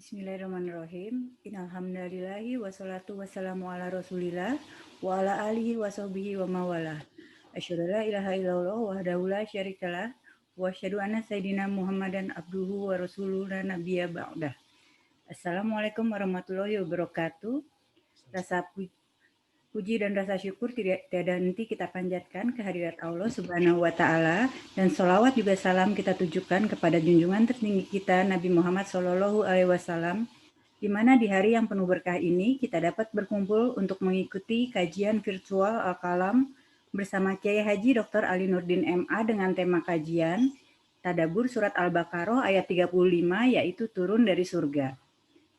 Bismillahirrahmanirrahim. Innalhamdalillahi wassalatu wassalamu ala rasulillah wa ala alihi wa sahbihi wa mawalah. Asyhadu la ilaha illallah wahdahu la syarikalah wa asyhadu anna sayyidina Muhammadan abduhu wa rasuluhu la nabiyya ba'dah. Assalamualaikum warahmatullahi wabarakatuh. Rasa puji dan rasa syukur tiada henti kita panjatkan kehadirat Allah Subhanahu wa Ta'ala, dan sholawat juga salam kita tujukan kepada junjungan tertinggi kita Nabi Muhammad Shallallahu Alaihi Wasallam, di mana di hari yang penuh berkah ini kita dapat berkumpul untuk mengikuti kajian virtual Al-Kalam bersama Kiai Haji Dr. Ali Nurdin MA dengan tema kajian Tadabbur Surat Al-Baqarah ayat 35, yaitu turun dari surga.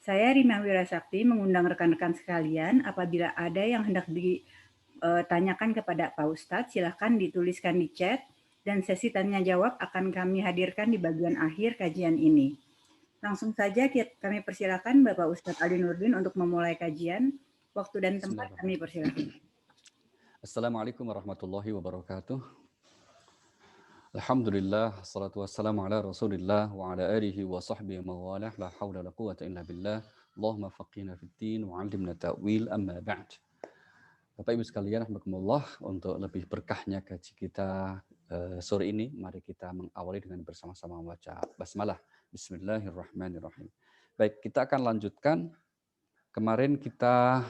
Saya Rima Wirasakti mengundang rekan-rekan sekalian, apabila ada yang hendak ditanyakan kepada Pak Ustadz, silahkan dituliskan di chat, dan sesi tanya jawab akan kami hadirkan di bagian akhir kajian ini. Langsung saja kami persilakan Bapak Ustadz Ali Nurdin untuk memulai kajian. Waktu dan tempat kami persilakan. Assalamualaikum warahmatullahi wabarakatuh. Alhamdulillah, salatu wassalamu ala rasulillah wa ala alihi wa sahbihi mawalah, la hawla la quwata illa billah. Allahumma faqihna fid din wa 'allimna ta'wil, amma ba'd. Bapak Ibu sekalian, rahmatullah, untuk lebih berkahnya kaji kita sore ini, mari kita mengawali dengan bersama-sama membaca basmalah. Bismillahirrahmanirrahim. Baik, kita akan lanjutkan. Kemarin kita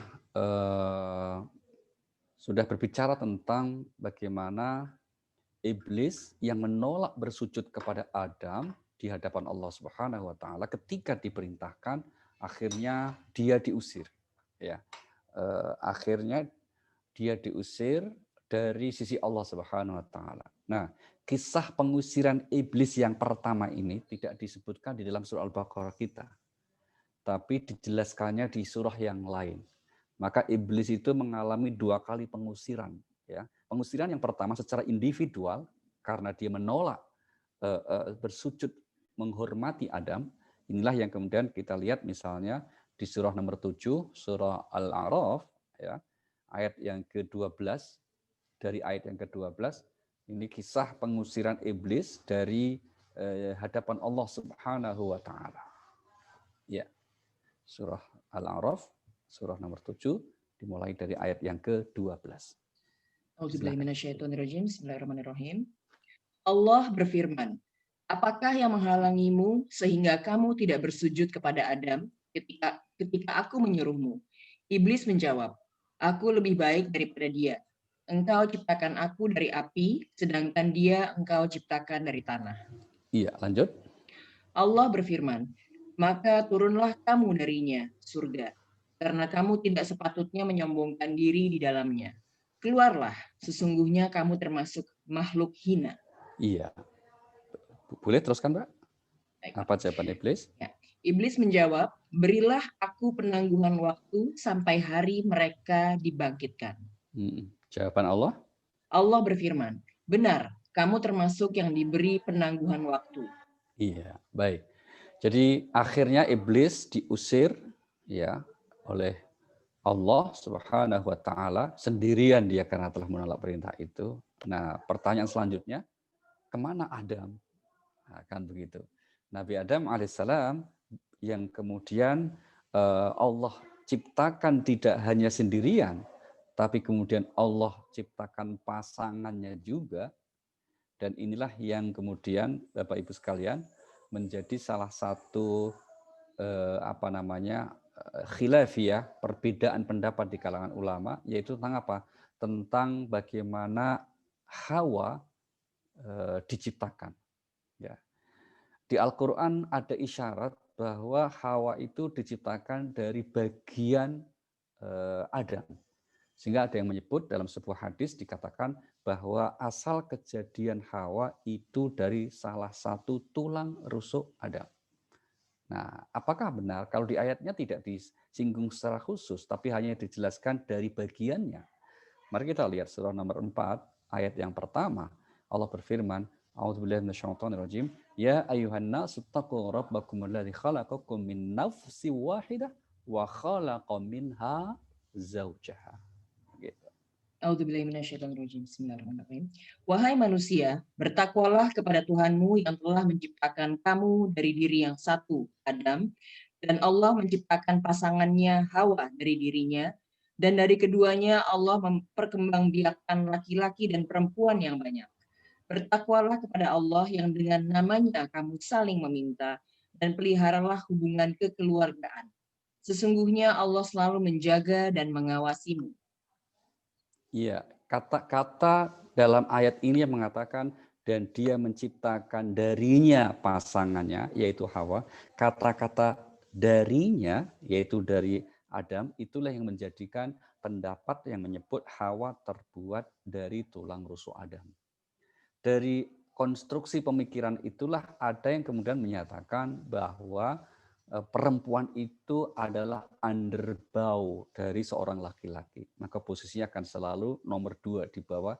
sudah berbicara tentang bagaimana iblis yang menolak bersujud kepada Adam di hadapan Allah Subhanahu wa taala ketika diperintahkan, akhirnya dia diusir, ya. Akhirnya dia diusir dari sisi Allah Subhanahu wa taala. Nah, kisah pengusiran iblis yang pertama ini tidak disebutkan di dalam surah Al-Baqarah kita, tapi dijelaskannya di surah yang lain. Maka iblis itu mengalami 2 kali pengusiran, ya. Pengusiran yang pertama secara individual karena dia menolak bersujud menghormati Adam. Inilah yang kemudian kita lihat misalnya di surah nomor 7, surah Al-A'raf, ya, ayat yang ke-12. Dari ayat yang ke-12 ini kisah pengusiran iblis dari hadapan Allah Subhanahu wa taala. Ya. Surah Al-A'raf, surah nomor 7, dimulai dari ayat yang ke-12. Bismillahirrahmanirrahim. Allah berfirman, apakah yang menghalangimu sehingga kamu tidak bersujud kepada Adam ketika aku menyuruhmu? Iblis menjawab, aku lebih baik daripada dia. Engkau ciptakan aku dari api, sedangkan dia engkau ciptakan dari tanah. Iya, lanjut. Allah berfirman, maka turunlah kamu darinya, surga, karena kamu tidak sepatutnya menyombongkan diri di dalamnya. Keluarlah, sesungguhnya kamu termasuk makhluk hina. Iya. Boleh teruskan, Pak? Apa jawaban iblis? Ya. Iblis menjawab, berilah aku penangguhan waktu sampai hari mereka dibangkitkan. Jawaban Allah? Allah berfirman, benar, kamu termasuk yang diberi penangguhan waktu. Iya, baik. Jadi akhirnya iblis diusir, ya, oleh Allah Subhanahu wa taala, sendirian dia karena telah menolak perintah itu. Nah, pertanyaan selanjutnya, kemana Adam? Nah, kan begitu. Nabi Adam alaihissalam yang kemudian Allah ciptakan tidak hanya sendirian, tapi kemudian Allah ciptakan pasangannya juga. Dan inilah yang kemudian Bapak Ibu sekalian menjadi salah satu khilafiyah, perbedaan pendapat di kalangan ulama, yaitu tentang apa? Tentang bagaimana Hawa diciptakan. Ya. Di Al-Quran ada isyarat bahwa Hawa itu diciptakan dari bagian Adam. Sehingga ada yang menyebut dalam sebuah hadis dikatakan bahwa asal kejadian Hawa itu dari salah satu tulang rusuk Adam. Nah, apakah benar kalau di ayatnya tidak disinggung secara khusus, tapi hanya dijelaskan dari bagiannya? Mari kita lihat surah nomor 4, ayat yang pertama. Allah berfirman, A'udzubillahi minasyaitonirrajim, ya ayyuhan nasu taqu rabbakumul ladzi khalaqakum min nafsin wahidah wa khalaqa minha zaujaha. Bismillahirrahmanirrahim. Wahai manusia, bertakwalah kepada Tuhanmu yang telah menciptakan kamu dari diri yang satu, Adam, Dan Allah menciptakan pasangannya Hawa dari dirinya, dan dari keduanya Allah memperkembangbiakkan laki-laki dan perempuan yang banyak. Bertakwalah kepada Allah yang dengan namanya kamu saling meminta, dan peliharalah hubungan kekeluargaan. Sesungguhnya Allah selalu menjaga dan mengawasimu. Iya, kata-kata dalam ayat ini yang mengatakan dan dia menciptakan darinya pasangannya, yaitu Hawa. Kata-kata darinya, yaitu dari Adam, itulah yang menjadikan pendapat yang menyebut Hawa terbuat dari tulang rusuk Adam. Dari konstruksi pemikiran itulah ada yang kemudian menyatakan bahwa perempuan itu adalah underbow dari seorang laki-laki. Maka posisinya akan selalu nomor 2 di bawah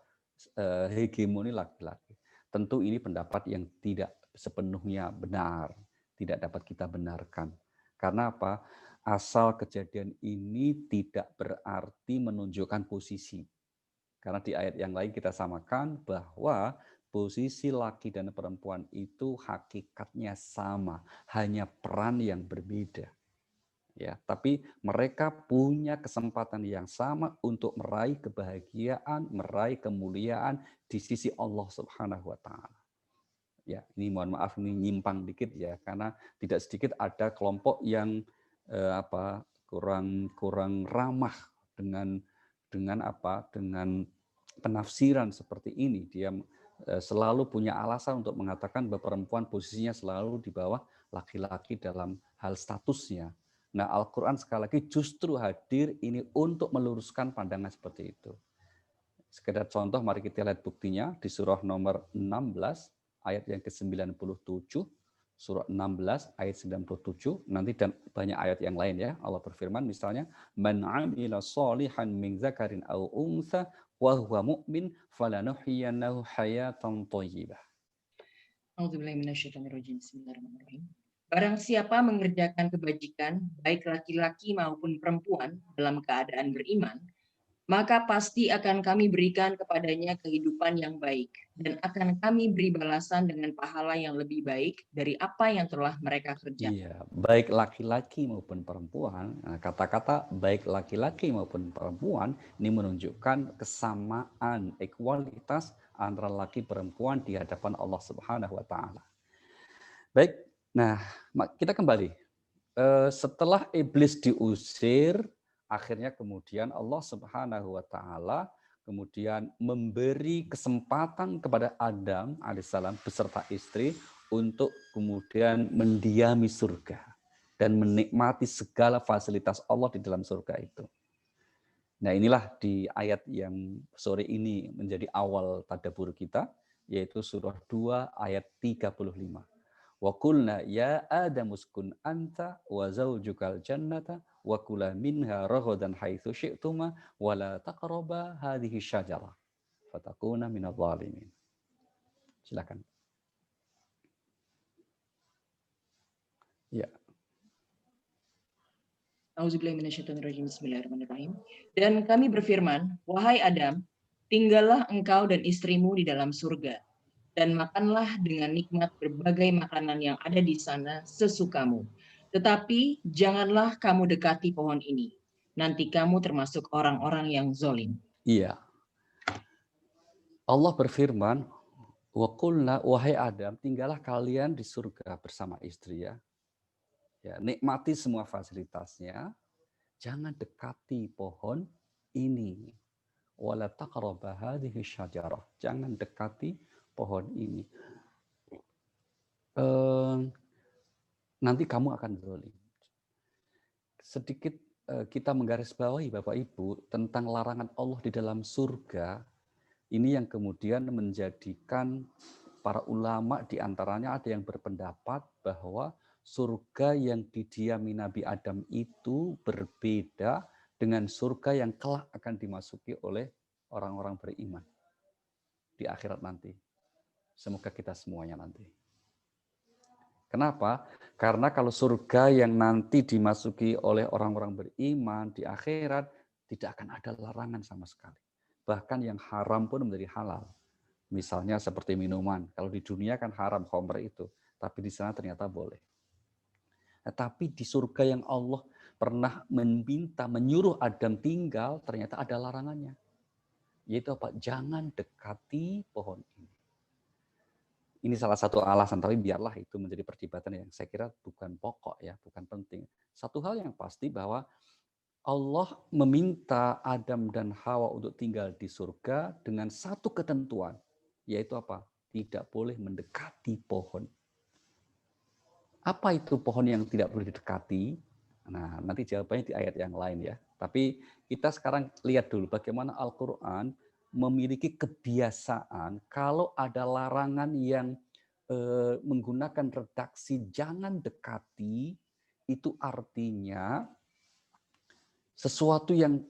hegemoni laki-laki. Tentu ini pendapat yang tidak sepenuhnya benar, tidak dapat kita benarkan. Karena apa? Asal kejadian ini tidak berarti menunjukkan posisi. Karena di ayat yang lain kita samakan bahwa posisi laki dan perempuan itu hakikatnya sama, hanya peran yang berbeda. Ya, tapi mereka punya kesempatan yang sama untuk meraih kebahagiaan, meraih kemuliaan di sisi Allah Subhanahu wa taala. Ya, ini mohon maaf ini nyimpang dikit ya, karena tidak sedikit ada kelompok yang kurang ramah dengan penafsiran seperti ini. Dia selalu punya alasan untuk mengatakan bahwa perempuan posisinya selalu di bawah laki-laki dalam hal statusnya. Nah, Al-Quran sekali lagi justru hadir ini untuk meluruskan pandangan seperti itu. Sekedar contoh, mari kita lihat buktinya di surah nomor 16, ayat yang ke-97, surah 16, ayat 97, nanti dan banyak ayat yang lain ya. Allah berfirman misalnya, Man 'amila shalihan min dzakarin aw untha wa huwa mu'min falanuhyiyannahu hayatan thayyibah. Bismillahirrahmanirrahim. Barang siapa mengerjakan kebajikan, baik laki-laki maupun perempuan, dalam keadaan beriman, maka pasti akan kami berikan kepadanya kehidupan yang baik, dan akan kami beri balasan dengan pahala yang lebih baik dari apa yang telah mereka kerjakan. Iya, baik laki-laki maupun perempuan. Nah, kata-kata baik laki-laki maupun perempuan ini menunjukkan kesamaan, ekualitas antara laki perempuan di hadapan Allah Subhanahu wa taala. Baik, nah kita kembali. Setelah iblis diusir, akhirnya kemudian Allah Subhanahu wa taala kemudian memberi kesempatan kepada Adam alaihissalam beserta istri untuk kemudian mendiami surga dan menikmati segala fasilitas Allah di dalam surga itu. Nah, inilah di ayat yang sore ini menjadi awal tadabbur kita, yaitu surah 2 ayat 35. Wa qulna ya Adamu uskun anta wa zaujukal jannata wa kula minha raghadan haitsu syi'tuma wa la taqraba hadhihi syajarah fatakuna minadh dhalimin. Silakan. Ya. Bismillahirrahmanirrahim. Dan kami berfirman, wahai Adam, tinggallah engkau dan istrimu di dalam surga, dan makanlah dengan nikmat berbagai makanan yang ada di sana sesukamu. Tetapi janganlah kamu dekati pohon ini. Nanti kamu termasuk orang-orang yang zalim. Iya. Allah berfirman, wa qulna wahai Adam, tinggallah kalian di surga bersama istri ya. Ya, nikmati semua fasilitasnya, jangan dekati pohon ini. Wala taqraba hadhihi syajarah. Jangan dekati pohon ini. Nanti kamu akan zalim. Sedikit kita menggarisbawahi Bapak Ibu tentang larangan Allah di dalam surga. Ini yang kemudian menjadikan para ulama diantaranya ada yang berpendapat bahwa surga yang didiami Nabi Adam itu berbeda dengan surga yang kelak akan dimasuki oleh orang-orang beriman di akhirat nanti. Semoga kita semuanya nanti. Kenapa? Karena kalau surga yang nanti dimasuki oleh orang-orang beriman di akhirat tidak akan ada larangan sama sekali. Bahkan yang haram pun menjadi halal. Misalnya seperti minuman. Kalau di dunia kan haram khamr itu, tapi di sana ternyata boleh. Tapi di surga yang Allah pernah menyuruh Adam tinggal, ternyata ada larangannya. Yaitu apa? Jangan dekati pohon ini. Ini salah satu alasan, tapi biarlah itu menjadi perdebatan yang saya kira bukan pokok ya, bukan penting. Satu hal yang pasti bahwa Allah meminta Adam dan Hawa untuk tinggal di surga dengan satu ketentuan, yaitu apa? Tidak boleh mendekati pohon. Apa itu pohon yang tidak boleh didekati? Nah, nanti jawabannya di ayat yang lain ya. Tapi kita sekarang lihat dulu bagaimana Al-Quran memiliki kebiasaan kalau ada larangan yang menggunakan redaksi jangan dekati, itu artinya sesuatu yang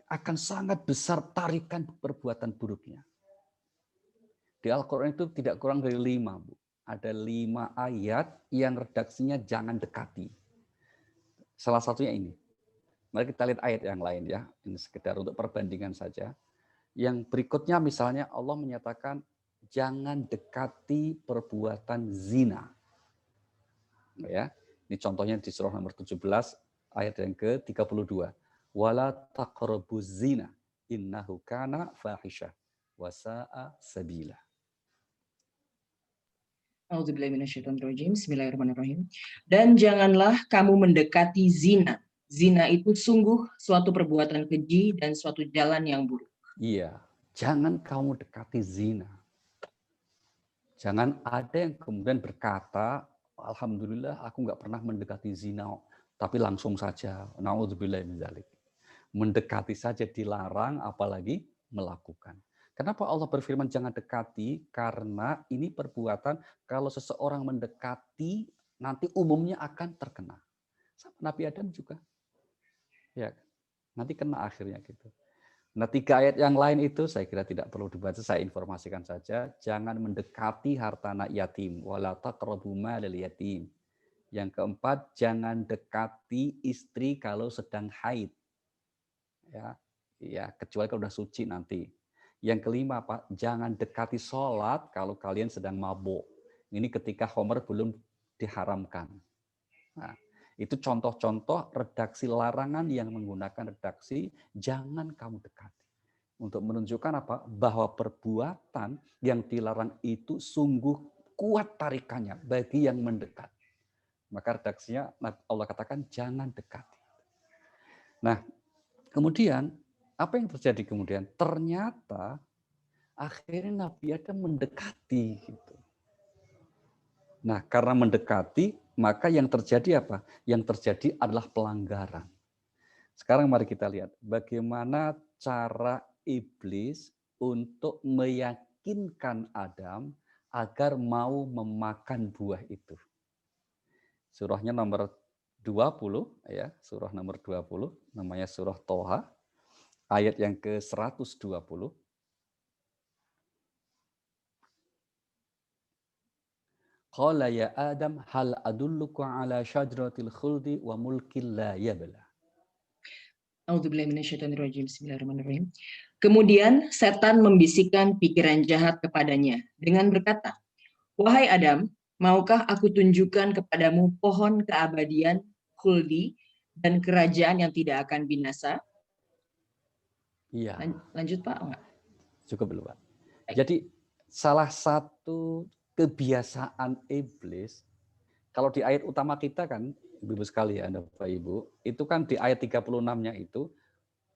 akan sangat besar tarikan perbuatan buruknya. Di Al-Quran itu tidak kurang dari 5, Bu. Ada 5 ayat yang redaksinya jangan dekati. Salah satunya ini. Mari kita lihat ayat yang lain ya. Ini sekedar untuk perbandingan saja. Yang berikutnya misalnya Allah menyatakan jangan dekati perbuatan zina. Ya. Ini contohnya di surah nomor 17 ayat yang ke-32. Wala taqrabuz zina innahu kana fahisyah wa sa'a sabila. Bismillahirrahmanirrahim. Dan janganlah kamu mendekati zina. Zina itu sungguh suatu perbuatan keji dan suatu jalan yang buruk. Iya, jangan kamu dekati zina. Jangan ada yang kemudian berkata, alhamdulillah aku nggak pernah mendekati zina, tapi langsung saja, naudzubillah min dzalik. Mendekati saja dilarang, apalagi melakukan. Kenapa Allah berfirman jangan dekati? Karena ini perbuatan kalau seseorang mendekati nanti umumnya akan terkena. Sama Nabi Adam juga. Ya, nanti kena akhirnya gitu. Nah, 3 ayat yang lain itu saya kira tidak perlu dibaca, saya informasikan saja. Jangan mendekati harta anak yatim, wala taqrabu malal yatim. Yang keempat, jangan dekati istri kalau sedang haid. Ya, kecuali kalau sudah suci nanti. Yang kelima, Pak, jangan dekati sholat kalau kalian sedang mabuk. Ini ketika homer belum diharamkan. Nah, itu contoh-contoh redaksi larangan yang menggunakan redaksi jangan kamu dekati. Untuk menunjukkan apa? Bahwa perbuatan yang dilarang itu sungguh kuat tarikannya bagi yang mendekat. Maka redaksinya Allah katakan jangan dekati. Nah, kemudian apa yang terjadi kemudian? Ternyata akhirnya Nabi Adam mendekati gitu. Nah, karena mendekati, maka yang terjadi apa? Yang terjadi adalah pelanggaran. Sekarang mari kita lihat bagaimana cara iblis untuk meyakinkan Adam agar mau memakan buah itu. Surahnya nomor 20 ya, surah nomor 20 namanya surah Toha, ayat yang ke-120. Qala ya Adam hal adulluka ala syajaratil khuldi wa mulkin la yabla. Bismillahirrahmanirrahim. Kemudian setan membisikkan pikiran jahat kepadanya dengan berkata, wahai Adam, maukah aku tunjukkan kepadamu pohon keabadian, khuldi, dan kerajaan yang tidak akan binasa? Iya. Lanjut Pak, enggak? Cukup belum, Pak. Jadi salah satu kebiasaan iblis, kalau di ayat utama kita kan, Ibu sekalian, Bapak Ibu, itu kan di ayat 36-nya itu,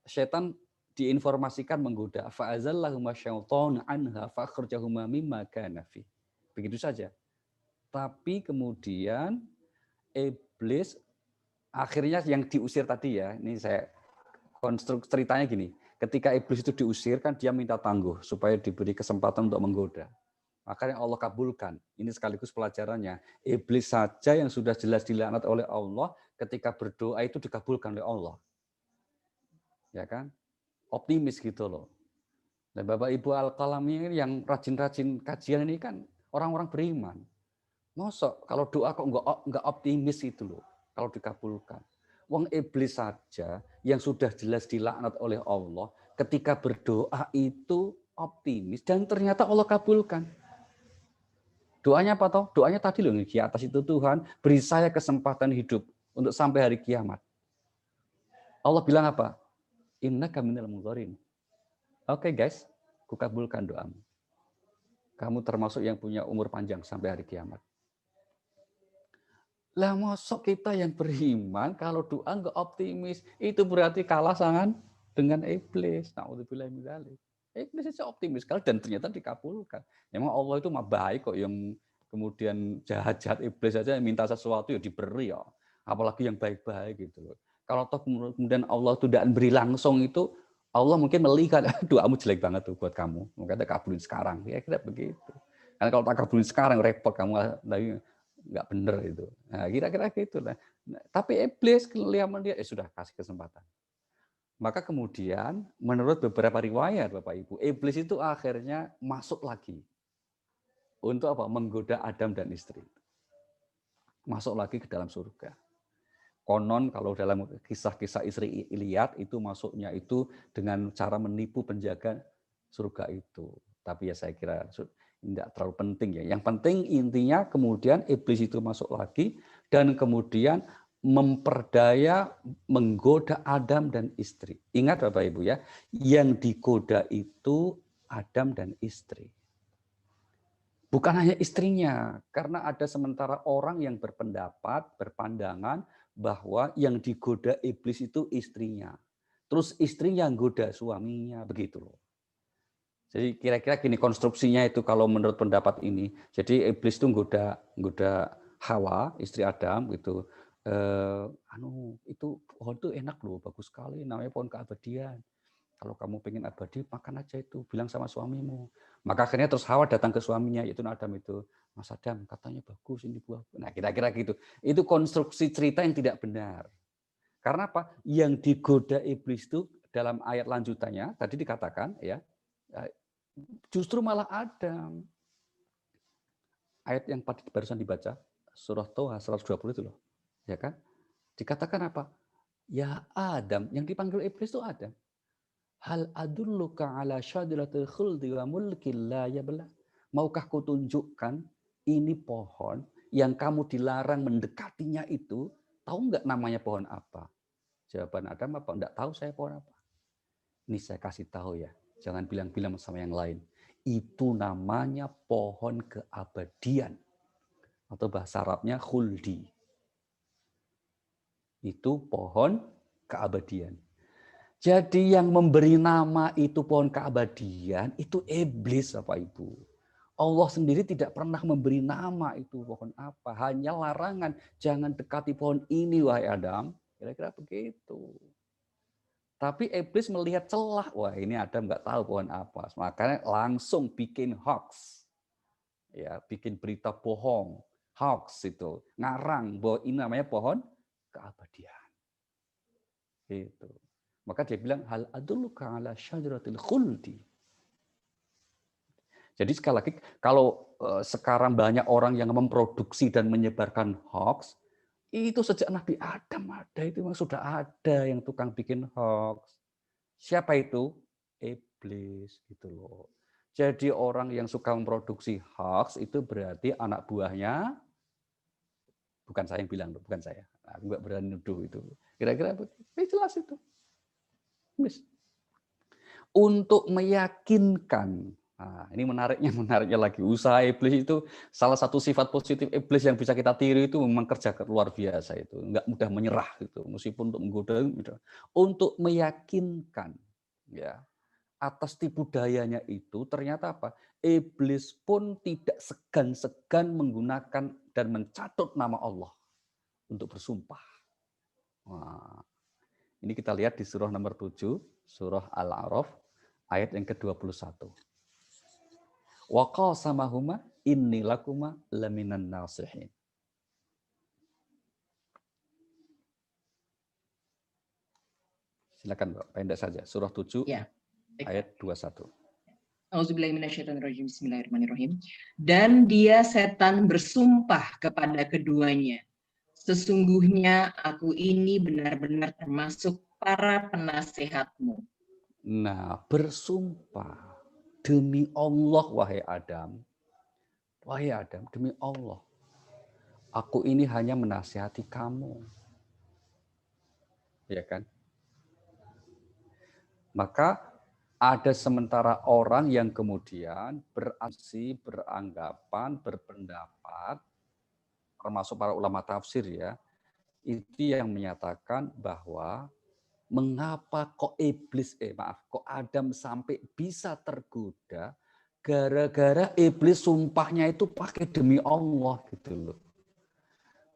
setan diinformasikan menggoda. Fa'azallahuma syaitanu anha fa'akhrajahuma mimma kana fi. Begitu saja. Tapi kemudian iblis akhirnya yang diusir tadi ya, ini saya konstruk ceritanya gini. Ketika iblis itu diusir kan dia minta tangguh supaya diberi kesempatan untuk menggoda. Maka yang Allah kabulkan. Ini sekaligus pelajarannya. Iblis saja yang sudah jelas dilaknat oleh Allah ketika berdoa itu dikabulkan oleh Allah. Ya kan? Optimis gitu loh. Dan Bapak Ibu Al-Qalami yang rajin-rajin kajian ini kan orang-orang beriman. Mosok kalau doa kok enggak optimis itu loh kalau dikabulkan. Wong iblis saja yang sudah jelas dilaknat oleh Allah ketika berdoa itu optimis dan ternyata Allah kabulkan. Doanya apa toh? Doanya tadi loh, di atas itu Tuhan, beri saya kesempatan hidup untuk sampai hari kiamat. Allah bilang apa? Innaka minal mundharin. Oke guys, kukabulkan doamu. Kamu termasuk yang punya umur panjang sampai hari kiamat. Lah mosok kita yang beriman kalau doa nggak optimis, itu berarti kalah sangat dengan iblis. Na'udzubillah min dzalik. Iblis itu optimis sekali dan ternyata dikabulkan. Memang Allah itu mah baik kok, yang kemudian jahat-jahat iblis aja yang minta sesuatu ya diberi ya. Apalagi yang baik-baik gitu loh. Kalau toh kemudian Allah itu tidak beri langsung, itu Allah mungkin melihat doamu jelek banget tuh buat kamu. Mungkin kabulin sekarang. Ya kira begitu. Karena kalau tak kabulin sekarang repot kamu lagi, nggak bener itu. Nah, kira-kira gitu lah. Nah, tapi iblis lihat dia, sudah kasih kesempatan. Maka kemudian menurut beberapa riwayat Bapak Ibu, iblis itu akhirnya masuk lagi untuk apa? Menggoda Adam dan istri. Masuk lagi ke dalam surga. Konon kalau dalam kisah-kisah istri Ilyad itu masuknya itu dengan cara menipu penjaga surga itu. Tapi ya saya kira tidak terlalu penting ya. Yang penting intinya kemudian iblis itu masuk lagi dan kemudian memperdaya, menggoda Adam dan istri. Ingat Bapak Ibu ya, yang digoda itu Adam dan istri. Bukan hanya istrinya, karena ada sementara orang yang berpendapat, berpandangan bahwa yang digoda iblis itu istrinya. Terus istrinya yang goda suaminya, begitu loh. Jadi kira-kira gini konstruksinya itu kalau menurut pendapat ini. Jadi iblis itu goda Hawa, istri Adam gitu. Itu pohon itu enak loh, bagus sekali, namanya pohon keabadian. Kalau kamu pengen abadi, makan aja itu, bilang sama suamimu. Maka akhirnya terus Hawa datang ke suaminya, yaitu Adam itu. Mas Adam, katanya bagus ini buah. Nah, kira-kira gitu. Itu konstruksi cerita yang tidak benar. Karena apa? Yang digoda iblis itu dalam ayat lanjutannya, tadi dikatakan, ya, justru malah Adam. Ayat yang barusan dibaca, surah Toha 120 itu loh. Ya kan? Dikatakan apa? Ya Adam, yang dipanggil iblis itu Adam. Hal adulluka ala syajaratil khuldi wa mulkin la yabla. Maukah kutunjukkan ini pohon yang kamu dilarang mendekatinya itu, tahu nggak namanya pohon apa? Jawaban Adam apa? Enggak tahu saya pohon apa. Ini saya kasih tahu ya. Jangan bilang-bilang sama yang lain. Itu namanya pohon keabadian. Atau bahasa Arabnya khuldi. Itu pohon keabadian. Jadi yang memberi nama itu pohon keabadian, itu iblis Bapak Ibu. Allah sendiri tidak pernah memberi nama itu pohon apa. Hanya larangan, jangan dekati pohon ini wahai Adam. Kira-kira begitu. Tapi iblis melihat celah, wah ini Adam nggak tahu pohon apa. Makanya langsung bikin hoax. Ya, bikin berita bohong. Hoax itu. Ngarang bahwa ini namanya pohon keabadian. Gitu. Maka dia bilang hal adulluka ala syajaratil khuldi. Jadi sekali lagi kalau sekarang banyak orang yang memproduksi dan menyebarkan hoax, itu sejak Nabi Adam ada, itu memang sudah ada yang tukang bikin hoax. Siapa itu? Iblis gitu loh. Jadi orang yang suka memproduksi hoax itu berarti anak buahnya, bukan saya yang bilang, bukan saya. Aku nggak berani nuduh itu. Kira-kira jelas itu. Untuk meyakinkan, nah, ini menariknya lagi, usaha iblis itu salah satu sifat positif iblis yang bisa kita tiru itu memang kerja luar biasa itu, nggak mudah menyerah gitu, meskipun untuk menggoda, untuk meyakinkan, ya, atas tipu dayanya itu ternyata apa? Iblis pun tidak segan-segan menggunakan dan mencatut nama Allah untuk bersumpah. Nah, ini kita lihat di surah nomor 7, surah Al-A'raf, ayat yang ke-21. Wa qasamahuma inni lakuma laminan nasihin. Silakan Mbak, pendek saja. Surah 7, ya, ayat 21. Auzubillahiminasyaitonirrajim. Bismillahirrahmanirrahim. Dan dia setan bersumpah kepada keduanya, sesungguhnya aku ini benar-benar termasuk para penasehatmu. Nah, bersumpah demi Allah wahai Adam. wahai Adam, demi Allah, aku ini hanya menasihati kamu. Ya kan? Maka ada sementara orang yang kemudian berasumsi, beranggapan, berpendapat, termasuk para ulama tafsir ya, itu yang menyatakan bahwa mengapa kok kok Adam sampai bisa tergoda gara-gara iblis sumpahnya itu pakai demi Allah gitu loh.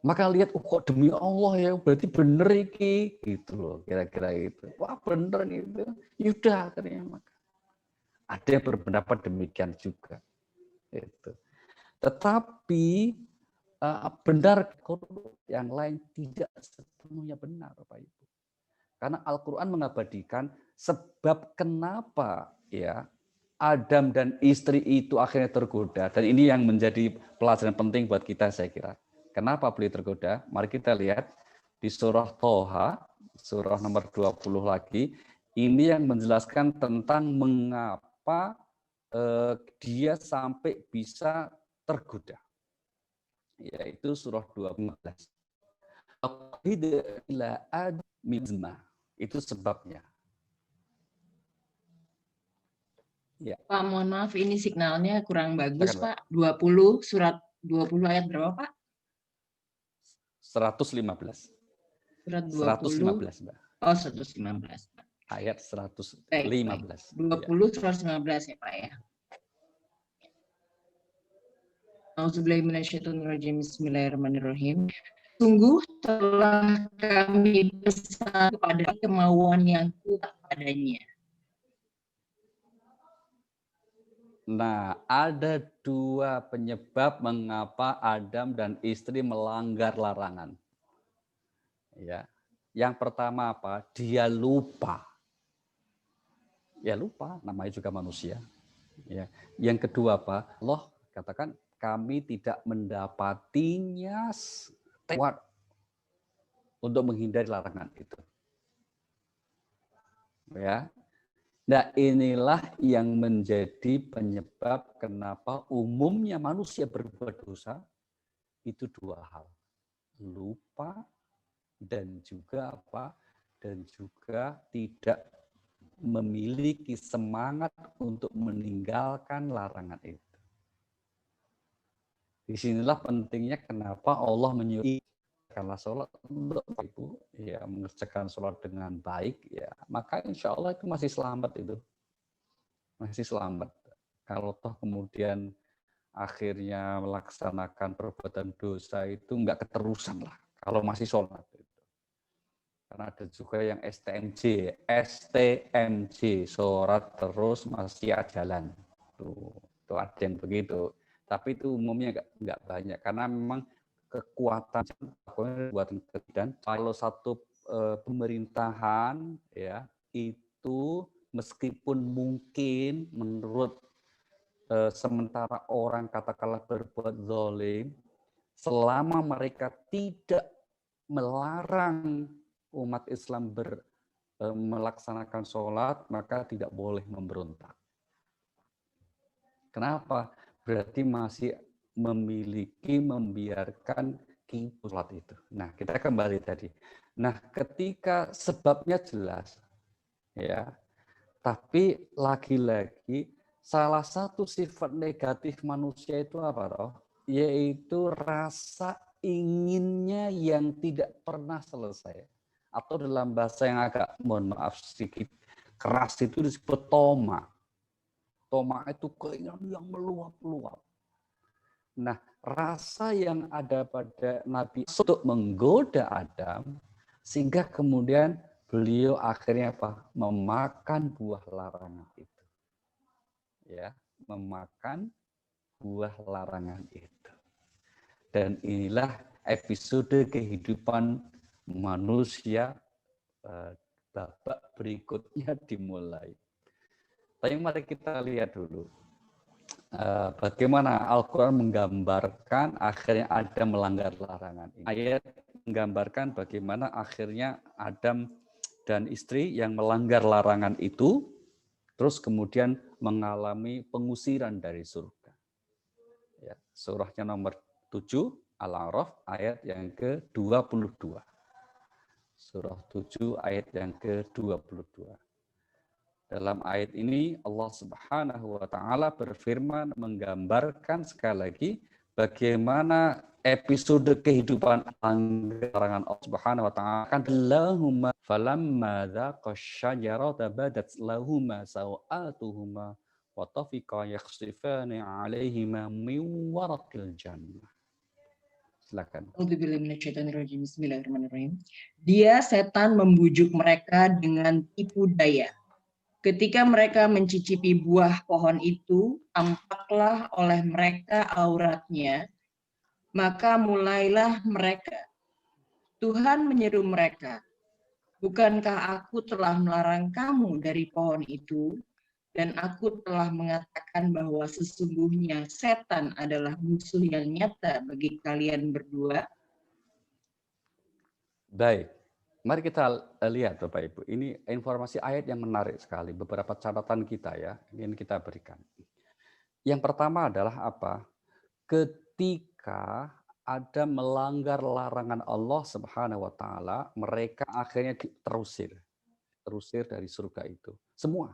Maka lihat, kok demi Allah ya, berarti bener iki gitu loh, kira-kira itu. Wah bener gitu. Yaudah akhirnya maka. Ada yang berpendapat demikian juga. Itu. Tetapi benar yang lain tidak sepenuhnya benar, Bapak Ibu. Karena Al-Quran mengabadikan sebab kenapa ya Adam dan istri itu akhirnya tergoda. Dan ini yang menjadi pelajaran penting buat kita saya kira. Kenapa beliau tergoda? Mari kita lihat di surah Toha, surah nomor 20 lagi. Ini yang menjelaskan tentang mengapa dia sampai bisa tergoda. Yaitu surah 15. Itu sebabnya. Ya. Pak, mohon maaf, ini signalnya kurang bagus, Pak. 20, surat 20 ayat berapa, Pak? 115. Surat 20. 115, Mbak. Oh, 115. Ayat 115. Baik. 20, 115 ya, Pak ya. Bismillahirrahmanirrahim. Sungguh telah kami pesan kepada kemauan yang kuat padanya. Nah, ada dua penyebab mengapa Adam dan istri melanggar larangan. Ya. Yang pertama apa? Dia lupa. Ya lupa, namanya juga manusia. Ya. Yang kedua apa? Allah katakan kami tidak mendapatinya kuat untuk menghindari larangan itu. Ya. Nah, inilah yang menjadi penyebab kenapa umumnya manusia berbuat dosa itu dua hal. Lupa dan juga apa? Dan juga tidak memiliki semangat untuk meninggalkan larangan itu. Disinilah pentingnya kenapa Allah menyuruh karena sholat untuk Ibu ya mengerjakan sholat dengan baik ya maka insya Allah itu masih selamat itu masih selamat. Kalau toh kemudian akhirnya melaksanakan perbuatan dosa itu enggak keterusan lah kalau masih sholat itu. Karena ada juga yang STMJ sholat terus masih jalan tuh ada yang begitu. Tapi itu umumnya enggak banyak karena memang kekuatan dan kalau satu pemerintahan ya itu meskipun mungkin menurut sementara orang katakanlah berbuat zalim selama mereka tidak melarang umat Islam melaksanakan sholat maka tidak boleh memberontak. Kenapa? Berarti masih membiarkan sholat itu. Nah, kita kembali tadi. Nah, ketika sebabnya jelas, ya, tapi lagi-lagi salah satu sifat negatif manusia itu apa, toh? Yaitu rasa inginnya yang tidak pernah selesai. Atau dalam bahasa yang agak, mohon maaf sedikit, keras itu disebut toma. Toma itu keinginan yang meluap-luap. Nah, rasa yang ada pada Nabi untuk menggoda Adam, sehingga kemudian beliau akhirnya apa? Memakan buah larangan itu. Ya, memakan buah larangan itu. Dan inilah episode kehidupan manusia babak berikutnya dimulai. Tapi mari kita lihat dulu. Bagaimana Al-Quran menggambarkan akhirnya Adam melanggar larangan ini. Ayat menggambarkan bagaimana akhirnya Adam dan istri yang melanggar larangan itu, terus kemudian mengalami pengusiran dari surga. Ya. Surahnya nomor 7, Al-A'raf ayat yang ke-22. Surah 7 ayat yang ke-22. Dalam ayat ini Allah Subhanahu wa taala berfirman menggambarkan sekali lagi bagaimana episode kehidupan larangan Allah Subhanahu wa taala kan lahumma falamma dzaqash syajarata badat lahumma sawatuhuma wa tafiqa yakhsifani 'alaihima min waraqil jannah. Silakan. Bismillahirrahmanirrahim. Dia setan membujuk mereka dengan tipu daya. Ketika mereka mencicipi buah pohon itu, tampaklah oleh mereka auratnya, maka mulailah mereka. Tuhan menyeru mereka, bukankah aku telah melarang kamu dari pohon itu? Dan aku telah mengatakan bahwa sesungguhnya setan adalah musuh yang nyata bagi kalian berdua. Baik, mari kita lihat Bapak Ibu. Ini informasi ayat yang menarik sekali. Beberapa catatan kita ya, ingin kita berikan. Yang pertama adalah apa? Ketika ada melanggar larangan Allah Subhanahu wa taala, mereka akhirnya terusir dari surga itu. Semua.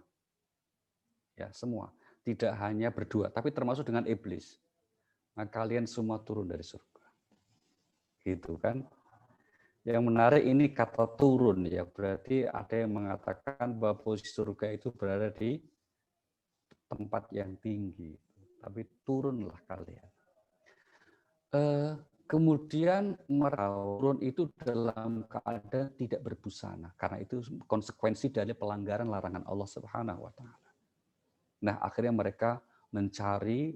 Ya, semua. Tidak hanya berdua, tapi termasuk dengan iblis. Nah, kalian semua turun dari surga. Gitu kan? Yang menarik ini kata turun ya, berarti ada yang mengatakan bahwa posisi surga itu berada di tempat yang tinggi, tapi turunlah kalian. Kemudian turun itu dalam keadaan tidak berbusana, karena itu konsekuensi dari pelanggaran larangan Allah Subhanahu wa taala. Nah, akhirnya mereka mencari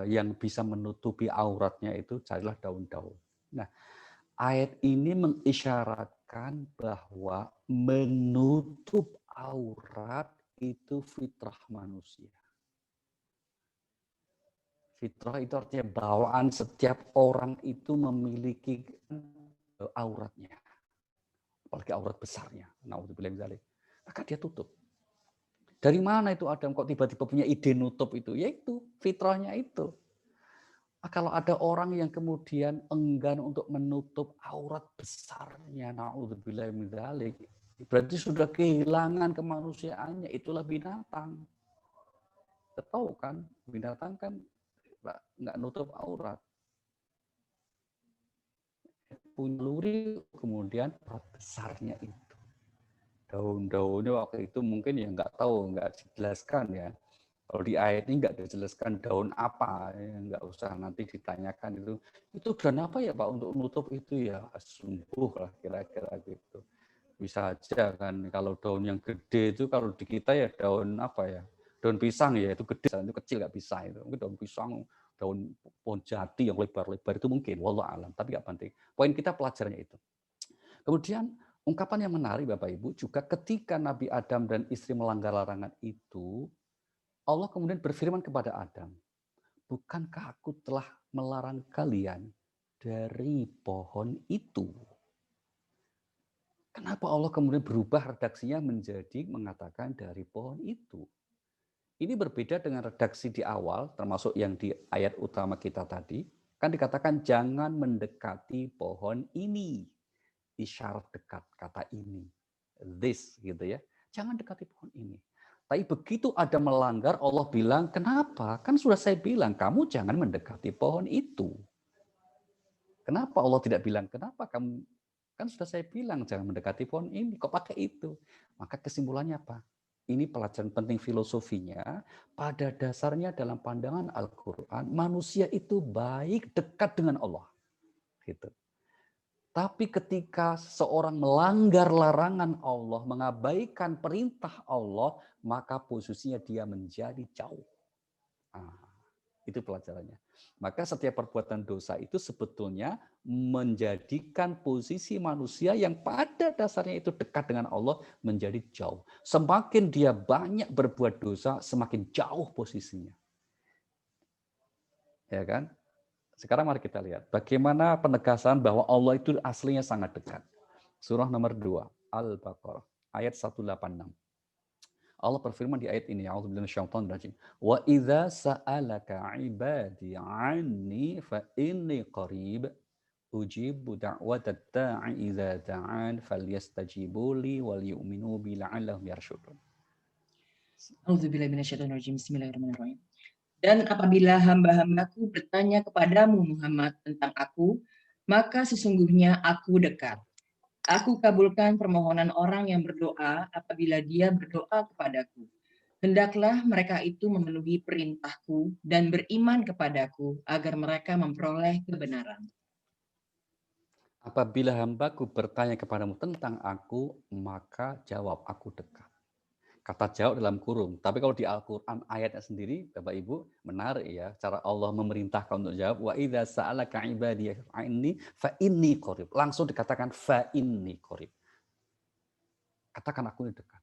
yang bisa menutupi auratnya itu, carilah daun-daun. Nah, ayat ini mengisyaratkan bahwa menutup aurat itu fitrah manusia. Fitrah itu artinya bawaan setiap orang itu memiliki auratnya. Apalagi aurat besarnya. Na'udzubillah min dzalik. Maka dia tutup. Dari mana itu Adam kok tiba-tiba punya ide nutup itu? Yaitu fitrahnya itu. Kalau ada orang yang kemudian enggan untuk menutup aurat besarnya, na'udzubillah min dzalik, berarti sudah kehilangan kemanusiaannya. Itulah binatang. Kita tahu kan, binatang kan nggak nutup aurat. Punya luri, kemudian aurat besarnya itu. Daun-daunnya waktu itu mungkin ya nggak tahu, nggak dijelaskan ya. Kalau di ayat ini nggak dijelaskan daun apa, ya, nggak usah nanti ditanyakan itu. Itu daun apa ya Pak untuk nutup itu ya, sumbuh lah kira-kira gitu. Bisa aja kan kalau daun yang gede itu kalau di kita ya daun apa ya, daun pisang ya itu gede, itu kecil nggak bisa itu. Mungkin daun pisang, daun pohon jati yang lebar-lebar itu mungkin, wallahu alam. Tapi nggak penting. Poin kita pelajarannya itu. Kemudian ungkapan yang menarik Bapak Ibu juga ketika Nabi Adam dan istri melanggar larangan itu, Allah kemudian berfirman kepada Adam, bukankah aku telah melarang kalian dari pohon itu? Kenapa Allah kemudian berubah redaksinya menjadi mengatakan dari pohon itu? Ini berbeda dengan redaksi di awal, termasuk yang di ayat utama kita tadi, kan dikatakan jangan mendekati pohon ini. Isyarat dekat kata ini, this gitu ya, jangan dekati pohon ini. Tapi begitu ada melanggar, Allah bilang kenapa? Kan sudah saya bilang kamu jangan mendekati pohon itu. Kenapa Allah tidak bilang kenapa kamu? Kan sudah saya bilang jangan mendekati pohon ini. Kok pakai itu? Maka kesimpulannya apa? Ini pelajaran penting filosofinya. Pada dasarnya dalam pandangan Al-Quran, manusia itu baik dekat dengan Allah. Gitu. Tapi ketika seorang melanggar larangan Allah, mengabaikan perintah Allah, maka posisinya dia menjadi jauh. Itu pelajarannya. Maka setiap perbuatan dosa itu sebetulnya menjadikan posisi manusia yang pada dasarnya itu dekat dengan Allah menjadi jauh. Semakin dia banyak berbuat dosa, semakin jauh posisinya. Ya kan? Sekarang mari kita lihat bagaimana penegasan bahwa Allah itu aslinya sangat dekat. Surah nomor 2, Al-Baqarah, ayat 186. Allah berfirman di ayat ini, a'udzubillahi minasyaitonir rajim. Wa idza sa'alaka 'ibadi 'anni fa inni qarib ujibu da'watat da'i idza da'an falyastajibu li wal yu'minu bi la'allahum yarshudun. Auzubillahi minasyaitonirrajim. Bismillahirrahmanirrahim. Dan apabila hamba-hambaku bertanya kepadamu Muhammad tentang aku, maka sesungguhnya aku dekat. Aku kabulkan permohonan orang yang berdoa apabila dia berdoa kepadaku. Hendaklah mereka itu memenuhi perintahku dan beriman kepadaku agar mereka memperoleh kebenaran. Apabila hambaku bertanya kepadamu tentang aku, maka jawab aku dekat. Kata jawab dalam kurung. Tapi kalau di Al-Quran ayatnya sendiri, Bapak Ibu, menarik ya. Cara Allah memerintahkan untuk jawab. Wa idza sa'alaka ibadiy anni fa inni qarib. Langsung dikatakan fa inni qarib. Katakan aku ini dekat.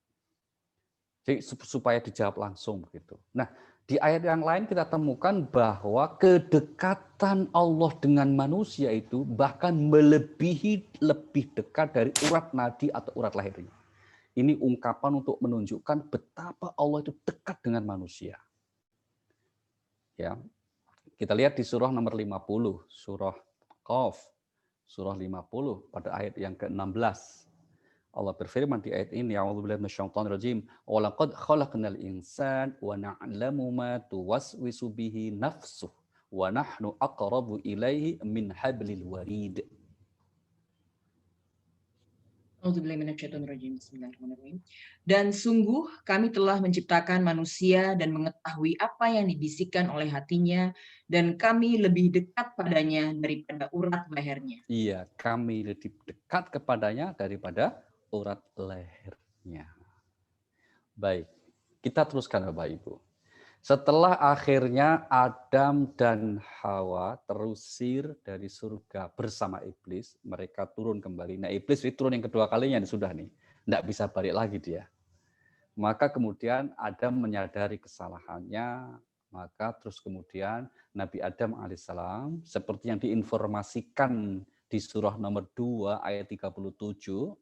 Jadi supaya dijawab langsung begitu. Nah, di ayat yang lain kita temukan bahwa kedekatan Allah dengan manusia itu bahkan melebihi lebih dekat dari urat nadi atau urat lahirnya. Ini ungkapan untuk menunjukkan betapa Allah itu dekat dengan manusia. Ya. Kita lihat di surah nomor 50, surah Qaf, surah 50 pada ayat yang ke-16. Allah berfirman di ayat ini, a'udzubillahi minasyaitonir rajim, wa laqad khalaqnal insana wa na'lamu ma tuwaswisu bihi nafsuh wa nahnu aqrabu ilaihi min hablil warid. Bismillahirrahmanirrahim. Dan sungguh kami telah menciptakan manusia dan mengetahui apa yang dibisikkan oleh hatinya, dan kami lebih dekat padanya daripada urat lehernya. Iya, kami lebih dekat kepadanya daripada urat lehernya. Baik, kita teruskan Bapak Ibu. Setelah akhirnya Adam dan Hawa terusir dari surga bersama iblis, mereka turun kembali. Nah, iblis itu turun yang kedua kalinya sudah nih. Tidak bisa balik lagi dia. Maka kemudian Adam menyadari kesalahannya, maka terus kemudian Nabi Adam alaihissalam seperti yang diinformasikan di surah nomor 2 ayat 37,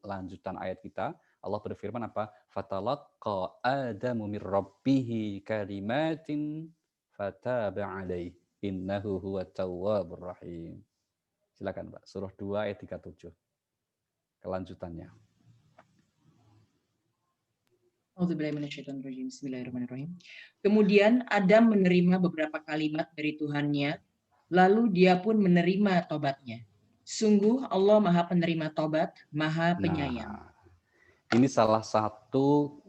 lanjutan ayat kita, Allah berfirman apa? Fatalaqqa Adamu mir rabbih kalimatin fataba alaihi innahu huwat tawwabur rahim. Silakan Pak, surah 2 ayat 37. Kelanjutannya. Bismillahirrahmanirrahim. Kemudian Adam menerima beberapa kalimat dari Tuhannya, lalu dia pun menerima tobatnya. Sungguh Allah Maha Penerima Tobat, Maha Penyayang. Nah, ini salah satu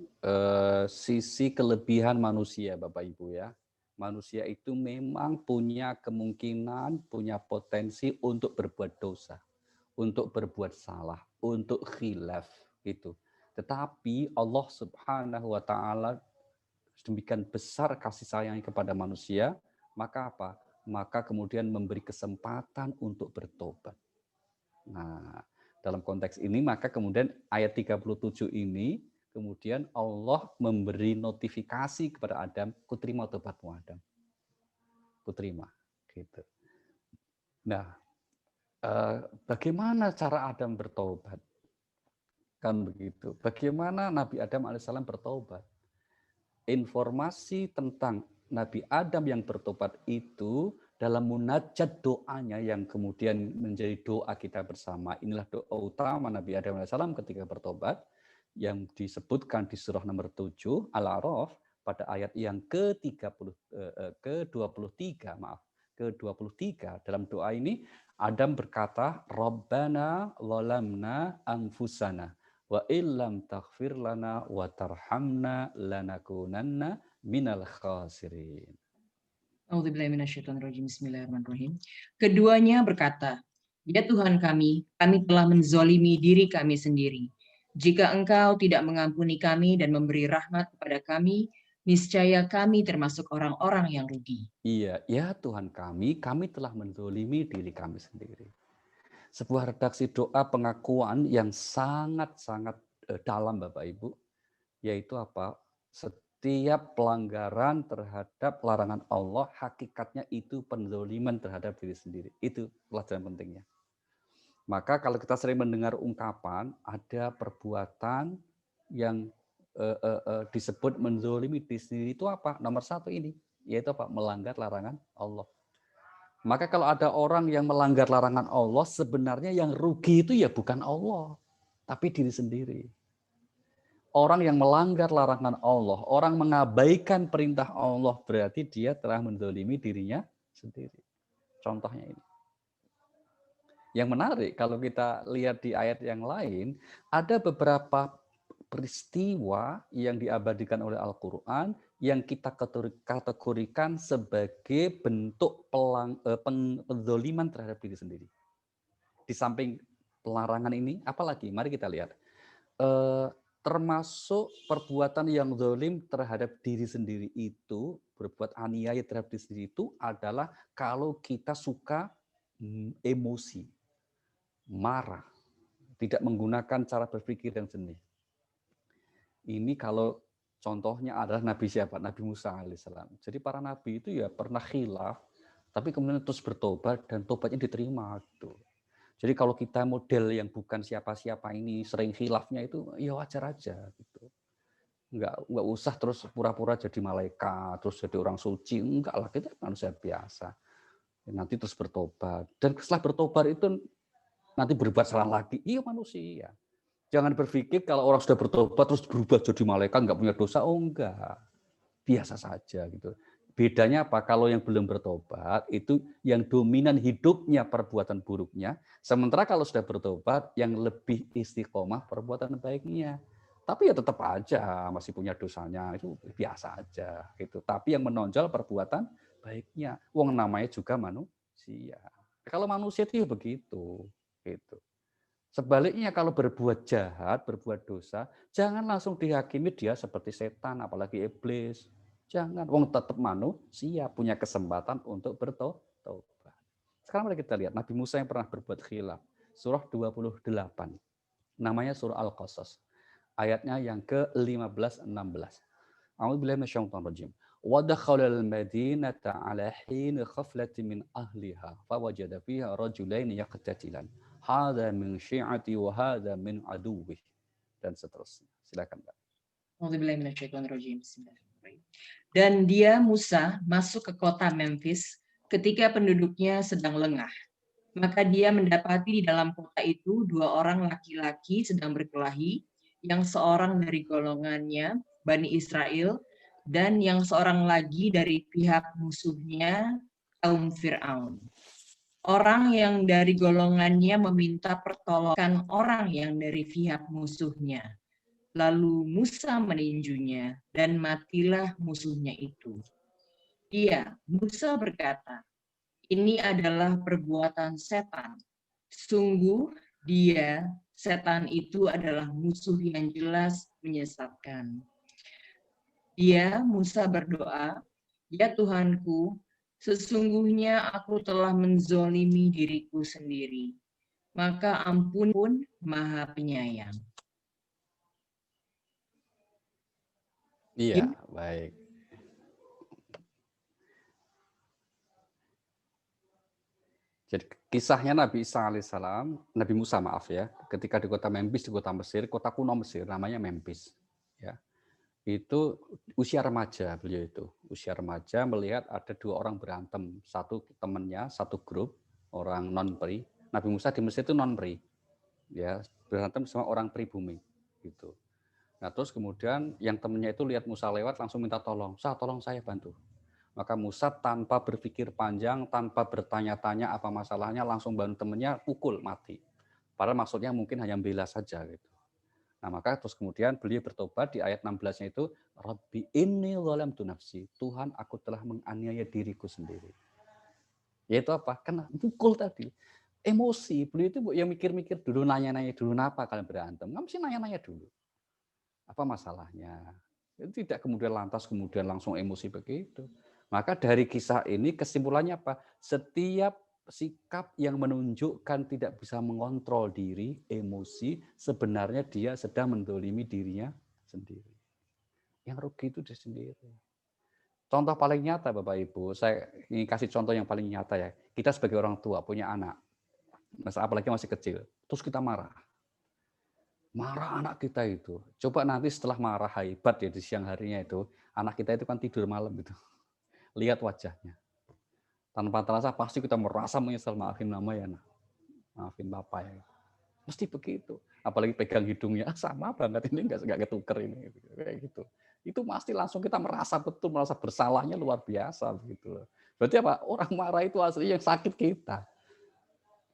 sisi kelebihan manusia, Bapak Ibu ya. Manusia itu memang punya kemungkinan, punya potensi untuk berbuat dosa, untuk berbuat salah, untuk khilaf gitu. Tetapi Allah Subhanahu wa taala demikian besar kasih sayangnya kepada manusia, maka apa? Maka kemudian memberi kesempatan untuk bertobat. Nah, dalam konteks ini maka kemudian ayat 37 ini kemudian Allah memberi notifikasi kepada Adam, kuterima tobatmu Adam. Kuterima gitu. Nah, bagaimana cara Adam bertobat? Kan begitu. Bagaimana Nabi Adam alaihissalam bertobat? Informasi tentang Nabi Adam yang bertobat itu dalam munajat doanya yang kemudian menjadi doa kita bersama. Inilah doa utama Nabi Adam alaihissalam ketika bertobat yang disebutkan di surah nomor 7 Al-A'raf pada ayat yang ke-23, ke-23. Dalam doa ini Adam berkata, Rabbana zalamna anfusana wa illam taghfir lana wa tarhamna lanakunanna minal khasirin. Bismillahirrahmanirrahim. Keduanya berkata, ya Tuhan kami telah menzolimi diri kami sendiri. Jika Engkau tidak mengampuni kami dan memberi rahmat kepada kami, niscaya kami termasuk orang-orang yang rugi. Iya, ya Tuhan kami telah menzolimi diri kami sendiri. Sebuah redaksi doa pengakuan yang sangat-sangat dalam Bapak Ibu, yaitu apa? Setiap pelanggaran terhadap larangan Allah, hakikatnya itu penzoliman terhadap diri sendiri. Itu pelajaran pentingnya. Maka kalau kita sering mendengar ungkapan, ada perbuatan yang disebut menzolimi diri sendiri itu apa? Nomor satu ini, yaitu apa? Melanggar larangan Allah. Maka kalau ada orang yang melanggar larangan Allah, sebenarnya yang rugi itu ya bukan Allah, tapi diri sendiri. Orang yang melanggar larangan Allah, orang mengabaikan perintah Allah, berarti dia telah menzolimi dirinya sendiri. Contohnya ini. Yang menarik, kalau kita lihat di ayat yang lain, ada beberapa peristiwa yang diabadikan oleh Al-Quran yang kita kategorikan sebagai bentuk penzoliman terhadap diri sendiri. Di samping pelarangan ini, apalagi? Mari kita lihat. Termasuk perbuatan yang zalim terhadap diri sendiri itu, berbuat aniaya terhadap diri sendiri itu adalah kalau kita suka emosi, marah, tidak menggunakan cara berpikir yang jernih. Ini kalau contohnya adalah Nabi siapa? Nabi Musa alaihissalam. Jadi para nabi itu ya pernah khilaf, tapi kemudian terus bertobat dan tobatnya diterima. Gitu. Jadi kalau kita model yang bukan siapa-siapa ini sering khilafnya itu ya wajar aja. Gitu. Nggak usah terus pura-pura jadi malaikat, terus jadi orang suci. Enggak lah, kita manusia biasa. Nanti terus bertobat. Dan setelah bertobat itu nanti berbuat salah lagi. Iya manusia. Jangan berpikir kalau orang sudah bertobat terus berubah jadi malaikat nggak punya dosa. Oh enggak, biasa saja gitu. Bedanya apa? Kalau yang belum bertobat itu yang dominan hidupnya perbuatan buruknya, sementara kalau sudah bertobat yang lebih istiqomah perbuatan baiknya. Tapi ya tetap aja masih punya dosanya, itu biasa aja gitu. Tapi yang menonjol perbuatan baiknya. Wong namanya juga manusia. Kalau manusia itu ya begitu, gitu. Sebaliknya kalau berbuat jahat, berbuat dosa, jangan langsung dihakimi dia seperti setan, apalagi iblis. Jangan, wong tetap manusia punya kesempatan untuk bertobat. Sekarang mari kita lihat Nabi Musa yang pernah berbuat khilaf. Surah 28. Namanya surah Al-Qasas. Ayatnya yang ke-15-16. A'udzubillahi minasyaitonir rajim. Wa dakhala al-madinata 'ala hin khaflatin min ahliha fawajada fiha rajulaini yaqtatilan. Hadza min syi'ati wa hadza min aduwwih dan seterusnya. Silakan, Pak. Dan dia Musa masuk ke kota Memphis ketika penduduknya sedang lengah. Maka dia mendapati di dalam kota itu dua orang laki-laki sedang berkelahi, yang seorang dari golongannya Bani Israel dan yang seorang lagi dari pihak musuhnya kaum Fir'aun. Orang yang dari golongannya meminta pertolongan orang yang dari pihak musuhnya. Lalu Musa meninjunya dan matilah musuhnya itu. Musa berkata, ini adalah perbuatan setan. Sungguh dia, setan itu adalah musuh yang jelas menyesatkan. Musa berdoa, ya Tuhanku, sesungguhnya aku telah menzolimi diriku sendiri. Maka ampun pun Maha Penyayang. Iya, baik. Jadi kisahnya Nabi Isa alaihissalam, Nabi Musa maaf ya, ketika di kota Memphis, di kota Mesir, kota kuno Mesir, namanya Memphis. Ya. Itu usia remaja beliau itu. Usia remaja melihat ada dua orang berantem. Satu temannya, satu grup, orang non-pri. Nabi Musa di Mesir itu non-pri. Ya, berantem sama orang pribumi. Gitu. Nah terus kemudian yang temannya itu lihat Musa lewat langsung minta tolong. Tolong saya bantu. Maka Musa tanpa berpikir panjang, tanpa bertanya-tanya apa masalahnya, langsung bantu temannya, pukul, mati. Padahal maksudnya mungkin hanya bela saja. Gitu. Nah maka terus kemudian beliau bertobat di ayat 16-nya itu, Rabbi inni zalamtu nafsi, Tuhan aku telah menganiaya diriku sendiri. Yaitu apa? Karena pukul tadi. Emosi, beliau itu yang mikir-mikir dulu, nanya-nanya dulu, kenapa kalian berantem? Nggak mesti nanya-nanya dulu. Apa masalahnya? Itu tidak kemudian lantas kemudian langsung emosi begitu. Maka dari kisah ini kesimpulannya apa? Setiap sikap yang menunjukkan tidak bisa mengontrol diri, emosi, sebenarnya dia sedang mendolimi dirinya sendiri. Yang rugi itu dia sendiri. Contoh paling nyata Bapak Ibu, saya ingin kasih contoh yang paling nyata ya. Kita sebagai orang tua punya anak, apalagi masih kecil, terus kita marah. Marah anak kita itu. Coba nanti setelah marah hebat ya di siang harinya itu, anak kita itu kan tidur malam gitu. Lihat wajahnya. Tanpa terasa pasti kita merasa menyesal, maafin mama ya, nah. Maafin papa ya. Mesti begitu. Apalagi pegang hidungnya, sama banget ini nggak ketuker ini. Kayak gitu. Itu pasti langsung kita merasa betul, merasa bersalahnya luar biasa begitu. Berarti apa? Orang marah itu aslinya yang sakit kita.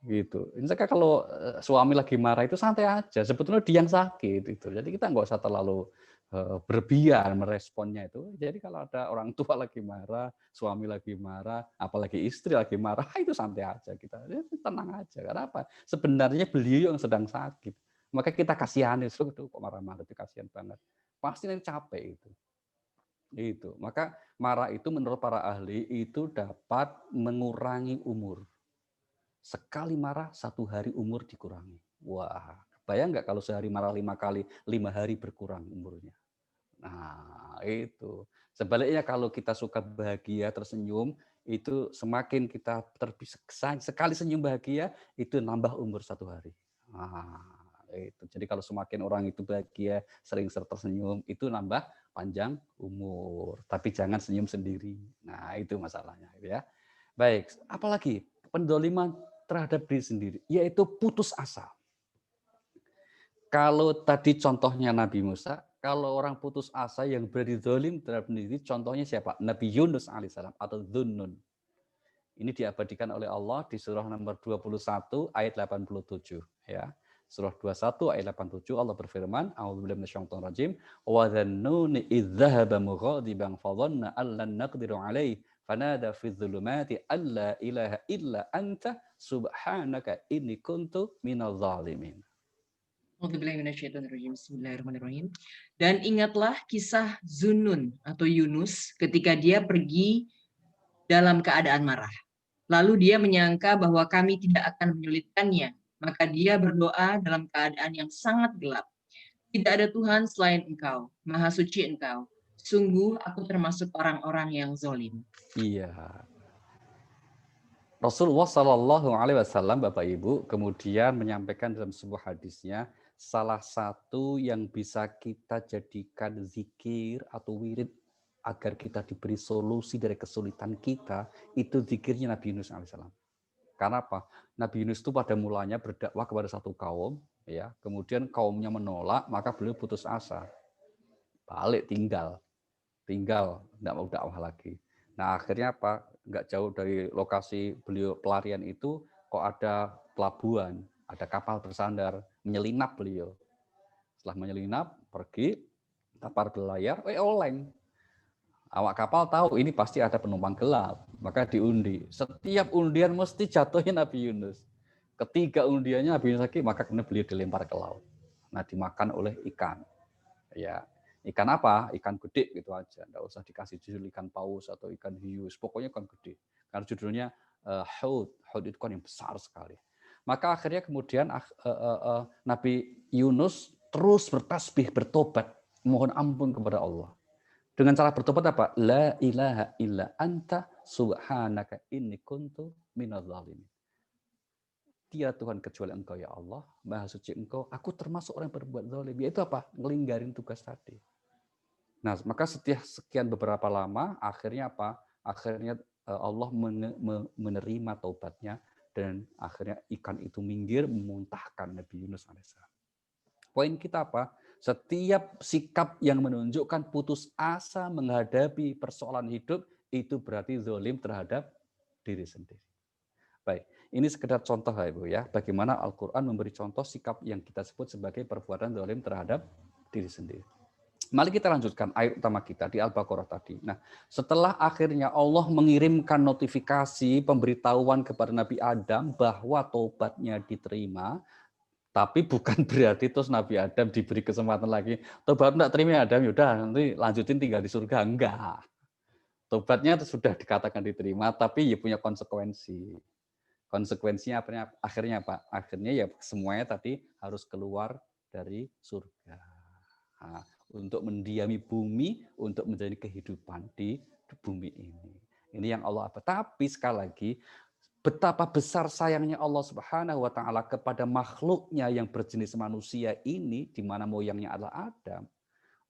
Gitu. Misalkan kalau suami lagi marah itu santai aja, sebetulnya dia yang sakit itu. Jadi kita nggak usah terlalu berlebihan meresponnya itu. Jadi kalau ada orang tua lagi marah, suami lagi marah, apalagi istri lagi marah, itu santai aja kita. Ya, tenang aja. Karena apa? Sebenarnya beliau yang sedang sakit. Maka kita kasihani, tuh kok marah-marah itu kasihan banget. Pasti nanti capek itu. Itu. Maka marah itu menurut para ahli itu dapat mengurangi umur. Sekali marah, 1 hari umur dikurangi. Wah, bayang nggak kalau sehari marah 5 kali, 5 hari berkurang umurnya. Nah, itu. Sebaliknya kalau kita suka bahagia, tersenyum, itu semakin kita sekali senyum bahagia, itu nambah umur 1 hari. Nah, itu. Jadi kalau semakin orang itu bahagia, sering tersenyum, itu nambah panjang umur. Tapi jangan senyum sendiri. Nah, itu masalahnya. Ya. Baik, apalagi pendoliman terhadap diri sendiri, yaitu putus asa. Kalau tadi contohnya Nabi Musa, kalau orang putus asa yang berani zalim terhadap diri, contohnya siapa? Nabi Yunus alaihissalam atau Dhunnun. Ini diabadikan oleh Allah di surah nomor 21 ayat 87. Ya. Surah 21 ayat 87 Allah berfirman, A'udzubillahi minasyaitonir rajim, wa dhannuni idz dhahaba mughadiban fa dhanna an lan naqdiru alaihi fanada fi dhulumati alla ilaha illa anta subhanaka inni kuntu minadh dhalimin. Bismillahirrahmanirrahim. Dan ingatlah kisah Zunnun atau Yunus ketika dia pergi dalam keadaan marah. Lalu dia menyangka bahwa kami tidak akan menyulitkannya. Maka dia berdoa dalam keadaan yang sangat gelap. Tidak ada Tuhan selain Engkau, Maha Suci Engkau. Sungguh aku termasuk orang-orang yang zalim. Iya. Rasulullah Shallallahu Alaihi Wasallam, Bapak Ibu, kemudian menyampaikan dalam sebuah hadisnya, salah satu yang bisa kita jadikan zikir atau wirid agar kita diberi solusi dari kesulitan kita, itu zikirnya Nabi Yunus alaihissalam. Karena apa? Nabi Yunus itu pada mulanya berdakwah kepada satu kaum, ya, kemudian kaumnya menolak, maka beliau putus asa, balik tinggal, tidak mau dakwah lagi. Nah akhirnya apa? Nggak jauh dari lokasi beliau pelarian itu, kok ada pelabuhan, ada kapal bersandar, menyelinap beliau. Setelah menyelinap, pergi, kapal berlayar, oleng. Awak kapal tahu ini pasti ada penumpang gelap, maka diundi. Setiap undian mesti jatuhnya Nabi Yunus. Ketiga undiannya Nabi Yunus lagi, maka kena beliau dilempar ke laut. Nah dimakan oleh ikan. Ya, ikan apa? Ikan gede gitu aja. Nggak usah dikasih judul ikan paus atau ikan hius. Pokoknya ikan gede. Karena judulnya Hud. Hud itu kan yang besar sekali. Maka akhirnya kemudian Nabi Yunus terus bertasbih, bertobat, mohon ampun kepada Allah. Dengan cara bertobat apa? La ilaha illa anta subhanaka inni kuntu minadz zalimin. Tiada Tuhan kecuali Engkau ya Allah, Maha Suci Engkau, aku termasuk orang yang berbuat zalim. Yaitu apa? Ngelinggarin tugas tadi. Nah, maka setelah sekian beberapa lama, akhirnya apa? Akhirnya Allah menerima taubatnya dan akhirnya ikan itu minggir memuntahkan Nabi Yunus alaihissalam. Poin kita apa? Setiap sikap yang menunjukkan putus asa menghadapi persoalan hidup itu berarti zalim terhadap diri sendiri. Baik, ini sekedar contoh ya Ibu ya, bagaimana Al-Quran memberi contoh sikap yang kita sebut sebagai perbuatan zalim terhadap diri sendiri. Mari kita lanjutkan ayat utama kita di Al-Baqarah tadi. Nah, setelah akhirnya Allah mengirimkan notifikasi pemberitahuan kepada Nabi Adam bahwa taubatnya diterima, tapi bukan berarti terus Nabi Adam diberi kesempatan lagi. Tobat enggak terima Adam, yaudah nanti lanjutin tinggal di surga. Enggak. Tobatnya sudah dikatakan diterima, tapi ya punya konsekuensi. Konsekuensinya akhirnya apa? Akhirnya ya semuanya tadi harus keluar dari surga. Nah, untuk mendiami bumi, untuk menjadi kehidupan di bumi ini. Ini yang Allah apa? Tapi sekali lagi, betapa besar sayangnya Allah Subhanahu wa taala kepada makhluknya yang berjenis manusia ini, di mana moyangnya adalah Adam.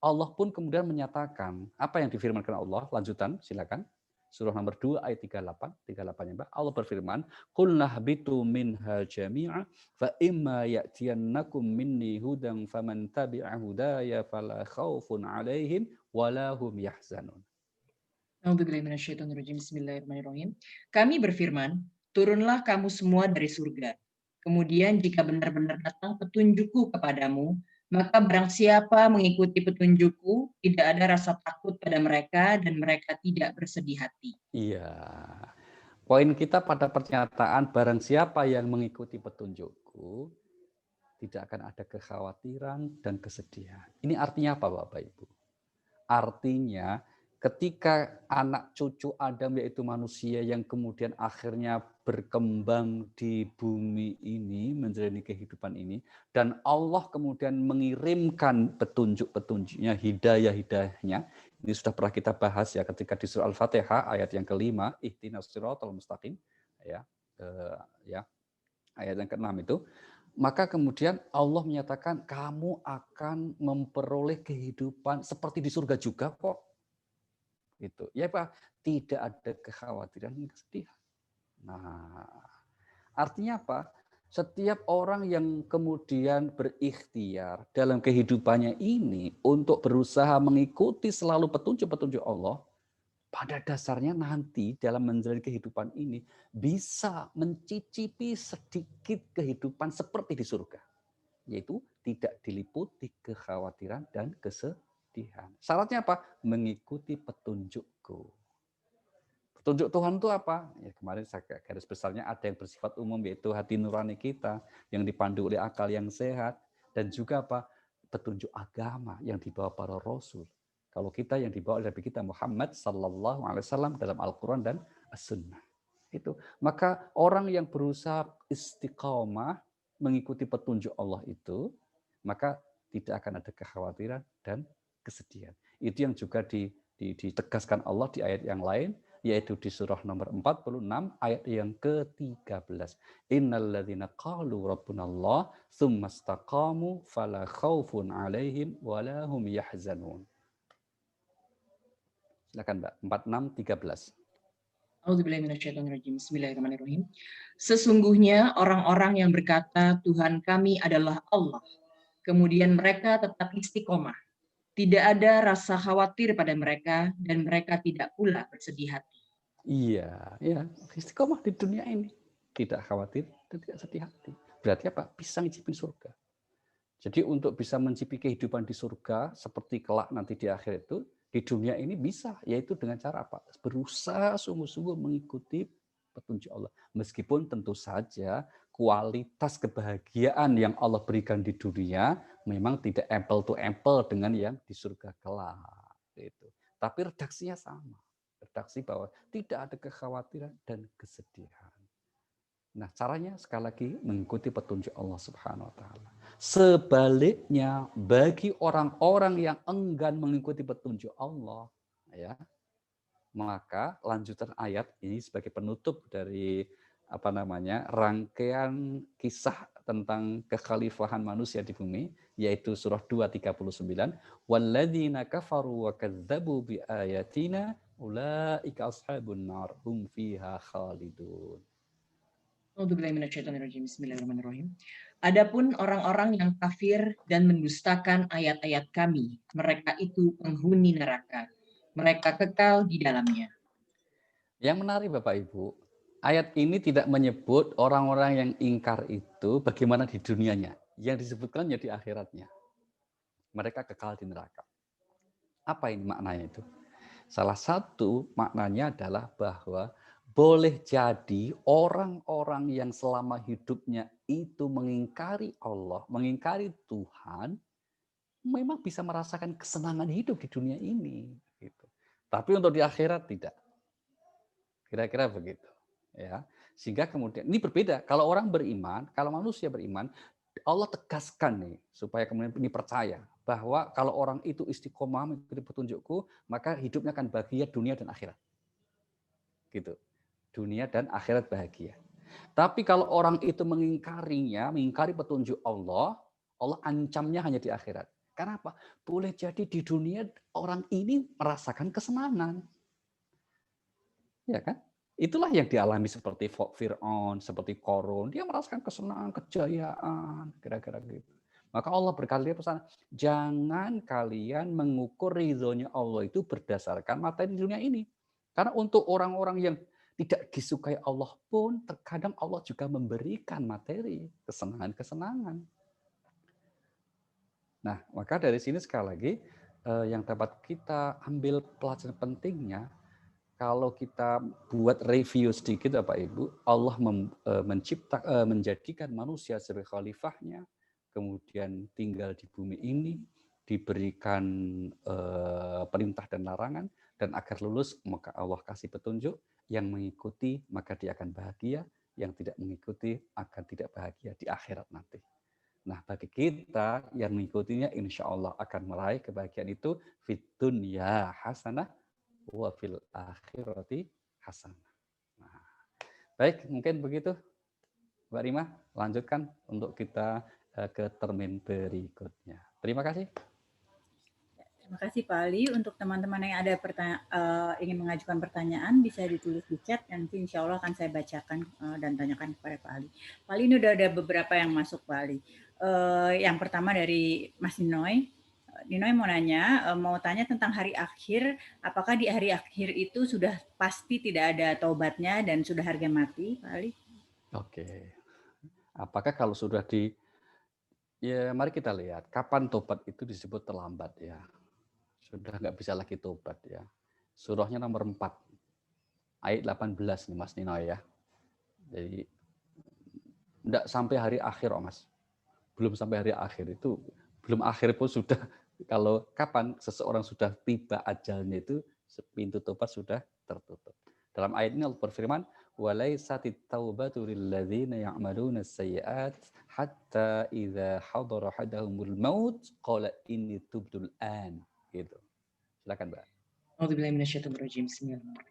Allah pun kemudian menyatakan apa yang difirmankan Allah. Lanjutan, silakan. Surah nomor 2 ayat 38 ya Mbak. Allah berfirman, "Qul nahbitu minha jami'a fa imma ya'tiyannakum minni hudan faman tabi'a hudaya fala khaufun 'alaihim wala hum yahzanun." Bismillahirrahmanirrahim. Kami berfirman, turunlah kamu semua dari surga. Kemudian jika benar-benar datang petunjukku kepadamu, maka barang siapa mengikuti petunjukku, tidak ada rasa takut pada mereka dan mereka tidak bersedih hati. Iya. Poin kita pada pernyataan barang siapa yang mengikuti petunjukku, tidak akan ada kekhawatiran dan kesedihan. Ini artinya apa Bapak Ibu? Artinya ketika anak cucu Adam yaitu manusia yang kemudian akhirnya berkembang di bumi ini, menjalani kehidupan ini, dan Allah kemudian mengirimkan petunjuk-petunjuknya, hidayah-hidayahnya. Ini sudah pernah kita bahas ya ketika di surah Al-Fatihah ayat yang kelima, ihdinas siratal mustaqim, ya, ayat yang ke-6 itu. Maka kemudian Allah menyatakan kamu akan memperoleh kehidupan seperti di surga juga kok. Itu. Ya Pak, tidak ada kekhawatiran dan kesedihan. Nah, artinya apa? Setiap orang yang kemudian berikhtiar dalam kehidupannya ini untuk berusaha mengikuti selalu petunjuk-petunjuk Allah, pada dasarnya nanti dalam menjalani kehidupan ini bisa mencicipi sedikit kehidupan seperti di surga. Yaitu tidak diliputi kekhawatiran dan kesedihan. Syaratnya apa? Mengikuti petunjukku. Petunjuk Tuhan itu apa? Ya, kemarin saya garis besarnya ada yang bersifat umum yaitu hati nurani kita yang dipandu oleh akal yang sehat dan juga apa? Petunjuk agama yang dibawa para rasul. Kalau kita yang dibawa oleh Nabi kita Muhammad sallallahu alaihi wasallam dalam Al-Qur'an dan As-Sunnah. Itu. Maka orang yang berusaha istiqamah mengikuti petunjuk Allah itu, maka tidak akan ada kekhawatiran dan kesedihan. Itu yang juga ditegaskan Allah di ayat yang lain, yaitu di surah nomor 46 ayat yang ke-13. Innalladzina qalu rabbunallah tsumma istaqamu fala khaufun 'alaihim wala hum yahzanun. Silakan Mbak, 46:13. Bismillahirrahmanirrahim. Sesungguhnya orang-orang yang berkata Tuhan kami adalah Allah, kemudian mereka tetap istiqomah. Tidak ada rasa khawatir pada mereka dan mereka tidak pula bersedih hati. Iya, ya, istiqomah di dunia ini. Tidak khawatir dan tidak sedih hati. Berarti apa? Bisa mencicipi surga. Jadi untuk bisa mencicipi kehidupan di surga, seperti kelak nanti di akhir itu, di dunia ini bisa, yaitu dengan cara apa? Berusaha sungguh-sungguh mengikuti petunjuk Allah. Meskipun tentu saja kualitas kebahagiaan yang Allah berikan di dunia memang tidak apple to apple dengan yang di surga kelak. Gitu. Tapi redaksinya sama. Redaksi bahwa tidak ada kekhawatiran dan kesedihan. Nah, caranya sekali lagi mengikuti petunjuk Allah Subhanahu wa taala. Sebaliknya, bagi orang-orang yang enggan mengikuti petunjuk Allah, ya, maka lanjutan ayat ini sebagai penutup dari rangkaian kisah tentang kekhalifahan manusia di bumi, yaitu surah 2:39, walladzina kafaru wa kadzdzabu biayatina ulaika ashabun nar hum fiha khalidun. Bismillahirrahmanirrahim. Adapun orang-orang yang kafir dan mendustakan ayat-ayat kami, mereka itu penghuni neraka. Mereka kekal di dalamnya. Yang menarik Bapak Ibu, ayat ini tidak menyebut orang-orang yang ingkar itu bagaimana di dunianya. Yang disebutkan ya di akhiratnya. Mereka kekal di neraka. Apa ini maknanya itu? Salah satu maknanya adalah bahwa boleh jadi orang-orang yang selama hidupnya itu mengingkari Allah, mengingkari Tuhan, memang bisa merasakan kesenangan hidup di dunia ini. Gitu. Tapi untuk di akhirat tidak. Kira-kira begitu. Ya. Sehingga kemudian, ini berbeda. Kalau orang beriman, kalau manusia beriman, Allah tegaskan nih, supaya kemudian ini percaya bahwa kalau orang itu istiqomah mengikuti petunjukku, maka hidupnya akan bahagia dunia dan akhirat. Gitu. Dunia dan akhirat bahagia. Tapi kalau orang itu mengingkarinya, mengingkari petunjuk Allah, Allah ancamnya hanya di akhirat. Karena apa? Boleh jadi di dunia orang ini merasakan kesenangan. Ya kan? Itulah yang dialami seperti Fir'aun, seperti Qarun. Dia merasakan kesenangan, kejayaan, kira-kira gitu. Maka Allah berkali-kali pesan, jangan kalian mengukur ridhonya Allah itu berdasarkan materi di dunia ini. Karena untuk orang-orang yang tidak disukai Allah pun, terkadang Allah juga memberikan materi, kesenangan-kesenangan. Nah, maka dari sini sekali lagi, yang dapat kita ambil pelajaran pentingnya, kalau kita buat review sedikit Bapak Ibu, Allah menjadikan manusia sebagai khalifahnya, kemudian tinggal di bumi ini, diberikan perintah dan larangan, dan agar lulus maka Allah kasih petunjuk, yang mengikuti maka dia akan bahagia, yang tidak mengikuti akan tidak bahagia di akhirat nanti. Nah, bagi kita yang mengikutinya, insya Allah akan meraih kebahagiaan itu fid dunya hasanah wa fil akhirati hasanah. Nah, baik, mungkin begitu, Mbak Rima. Lanjutkan untuk kita ke termin berikutnya. Terima kasih. Terima kasih Pak Ali. Untuk teman-teman yang ada ingin mengajukan pertanyaan, bisa ditulis di chat. Nanti insya Allah akan saya bacakan dan tanyakan kepada Pak Ali. Pak Ali, ini udah ada beberapa yang masuk Pak Ali. Yang pertama dari Mas Ninoy. Ninoy mau nanya, mau tanya tentang hari akhir. Apakah di hari akhir itu sudah pasti tidak ada taubatnya dan sudah harga mati, Pak Ali? Oke. Apakah kalau sudah ya mari kita lihat, kapan tobat itu disebut terlambat ya. Sudah nggak bisa lagi tobat ya. Surahnya nomor 4, ayat 18 nih Mas Ninoy ya. Jadi enggak sampai hari akhir, Mas. Belum sampai hari akhir itu, belum akhir pun sudah, kalau kapan seseorang sudah tiba ajalnya itu, pintu tobat sudah tertutup. Dalam ayat ini Allah berfirman, "Walaisatit taubatu lilladzina ya'maluna sayyi'at hatta idza hadara hadahumul maut qala inni tubtul an." Gitu. Silakan, Mbak. A'udzubillahi minasyaitonirrajim. Bismillahirrahmanirrahim.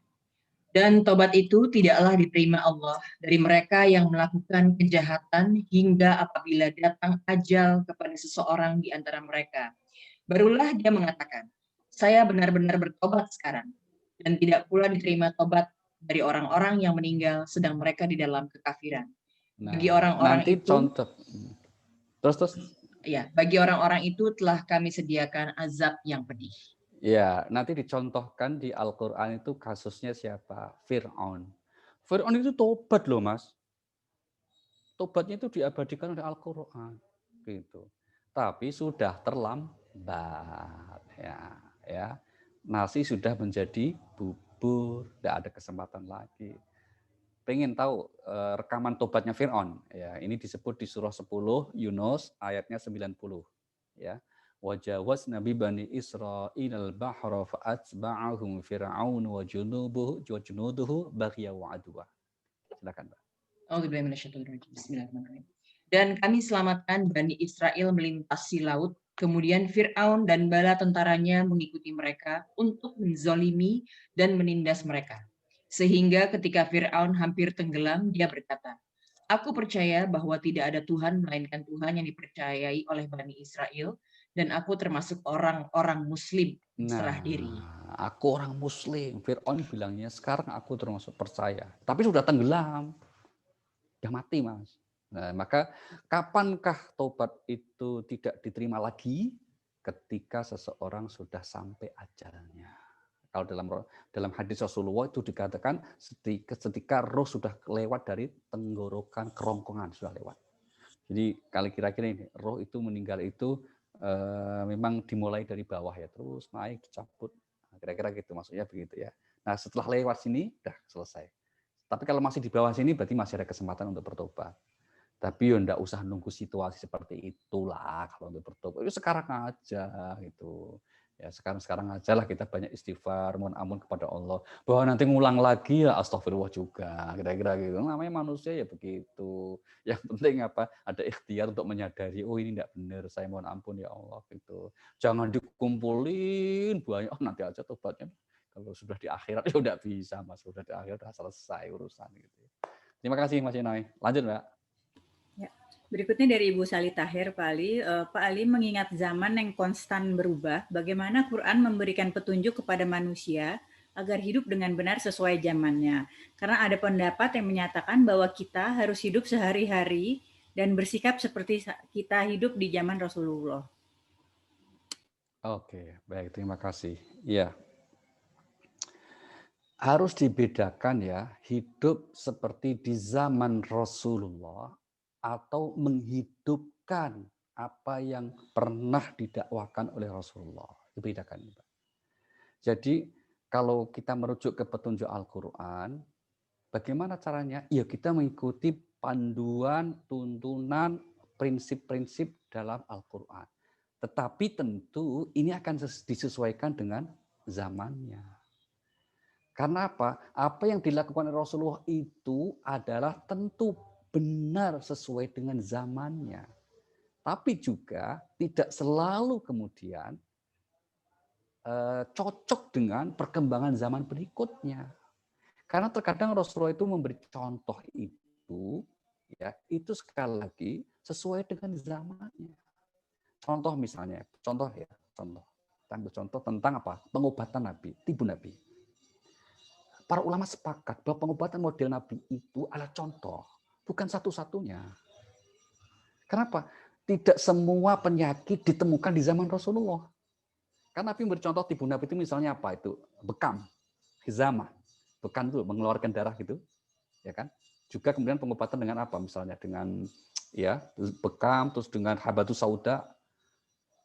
Dan tobat itu tidaklah diterima Allah dari mereka yang melakukan kejahatan hingga apabila datang ajal kepada seseorang di antara mereka. Barulah dia mengatakan, saya benar-benar bertobat sekarang. Dan tidak pula diterima tobat dari orang-orang yang meninggal sedang mereka di dalam kekafiran. Bagi orang-orang nanti itu, contoh. Terus. Ya, bagi orang-orang itu telah kami sediakan azab yang pedih. Ya, nanti dicontohkan di Al-Quran itu kasusnya siapa? Fir'aun. Fir'aun itu tobat loh, Mas. Tobatnya itu diabadikan oleh Al-Quran. Gitu. Tapi sudah terlambat. Ya. Nasi sudah menjadi bubur, tidak ada kesempatan lagi. Pengen tahu rekaman tobatnya Fir'aun? Ya, ini disebut di surah 10 Yunus ayatnya 90. Ya. Wajawazna bi bani Israil al-bahra fa'atba'ahum fir'aun wa junuduhu baghya wa adwa. Silakan, Mbak. Bismillahirrahmanirrahim. Dan kami selamatkan Bani Israel melintasi laut, kemudian Fir'aun dan bala tentaranya mengikuti mereka untuk menzolimi dan menindas mereka. Sehingga ketika Fir'aun hampir tenggelam, dia berkata, aku percaya bahwa tidak ada Tuhan melainkan Tuhan yang dipercayai oleh Bani Israel, dan aku termasuk orang-orang muslim setelah diri. Aku orang muslim. Fir'aun bilangnya, sekarang aku termasuk percaya. Tapi sudah tenggelam. Sudah mati, Mas. Nah, maka kapankah tobat itu tidak diterima lagi? Ketika seseorang sudah sampai ajalnya. Kalau dalam hadis Rasulullah itu dikatakan ketika roh sudah lewat dari tenggorokan, kerongkongan sudah lewat. Jadi kali kira-kira ini, roh itu meninggal itu memang dimulai dari bawah ya, terus naik, dicabut. Nah, kira-kira gitu, maksudnya begitu ya. Nah, setelah lewat sini, udah selesai. Tapi kalau masih di bawah sini, berarti masih ada kesempatan untuk bertobat. Tapi ya enggak usah nunggu situasi seperti itulah kalau untuk bertobat. Itu sekarang aja gitu. Ya sekarang aja lah kita banyak istighfar, mohon ampun kepada Allah. Bahwa nanti ngulang lagi ya astagfirullah juga. Kira-kira gitu. Namanya manusia ya begitu. Yang penting apa? Ada ikhtiar untuk menyadari, oh ini enggak benar, saya mohon ampun ya Allah gitu. Jangan dikumpulin banyak, oh nanti aja tobatnya. Kalau sudah di akhirat ya udah bisa, Mas. Sudah di akhirat udah selesai urusan gitu. Terima kasih Mas Inai. Lanjut Mbak. Ya. Berikutnya dari Ibu Sali Tahir, Pak Ali. Pak Ali mengingat zaman yang konstan berubah, bagaimana Quran memberikan petunjuk kepada manusia agar hidup dengan benar sesuai zamannya. Karena ada pendapat yang menyatakan bahwa kita harus hidup sehari-hari dan bersikap seperti kita hidup di zaman Rasulullah. Oke, baik, terima kasih. Iya. Harus dibedakan ya, hidup seperti di zaman Rasulullah atau menghidupkan apa yang pernah didakwakan oleh Rasulullah. Dibedakan. Jadi kalau kita merujuk ke petunjuk Al-Quran, bagaimana caranya? Ya kita mengikuti panduan, tuntunan, prinsip-prinsip dalam Al-Quran. Tetapi tentu ini akan disesuaikan dengan zamannya. Karena apa? Apa yang dilakukan oleh Rasulullah itu adalah tentu benar sesuai dengan zamannya. Tapi juga tidak selalu kemudian cocok dengan perkembangan zaman berikutnya. Karena terkadang Rasulullah itu memberi contoh itu, ya itu sekali lagi sesuai dengan zamannya. Contoh misalnya, contoh. Kita ambil contoh tentang apa? Pengobatan Nabi, tibu Nabi. Para ulama sepakat bahwa pengobatan model Nabi itu adalah contoh, bukan satu-satunya. Kenapa? Tidak semua penyakit ditemukan di zaman Rasulullah. Karena Nabi bercontoh tibu Nabi itu misalnya apa itu? Bekam, hizamah. Bekam itu mengeluarkan darah gitu, ya kan? Juga kemudian pengobatan dengan apa? Misalnya dengan ya bekam, terus dengan habatus sauda.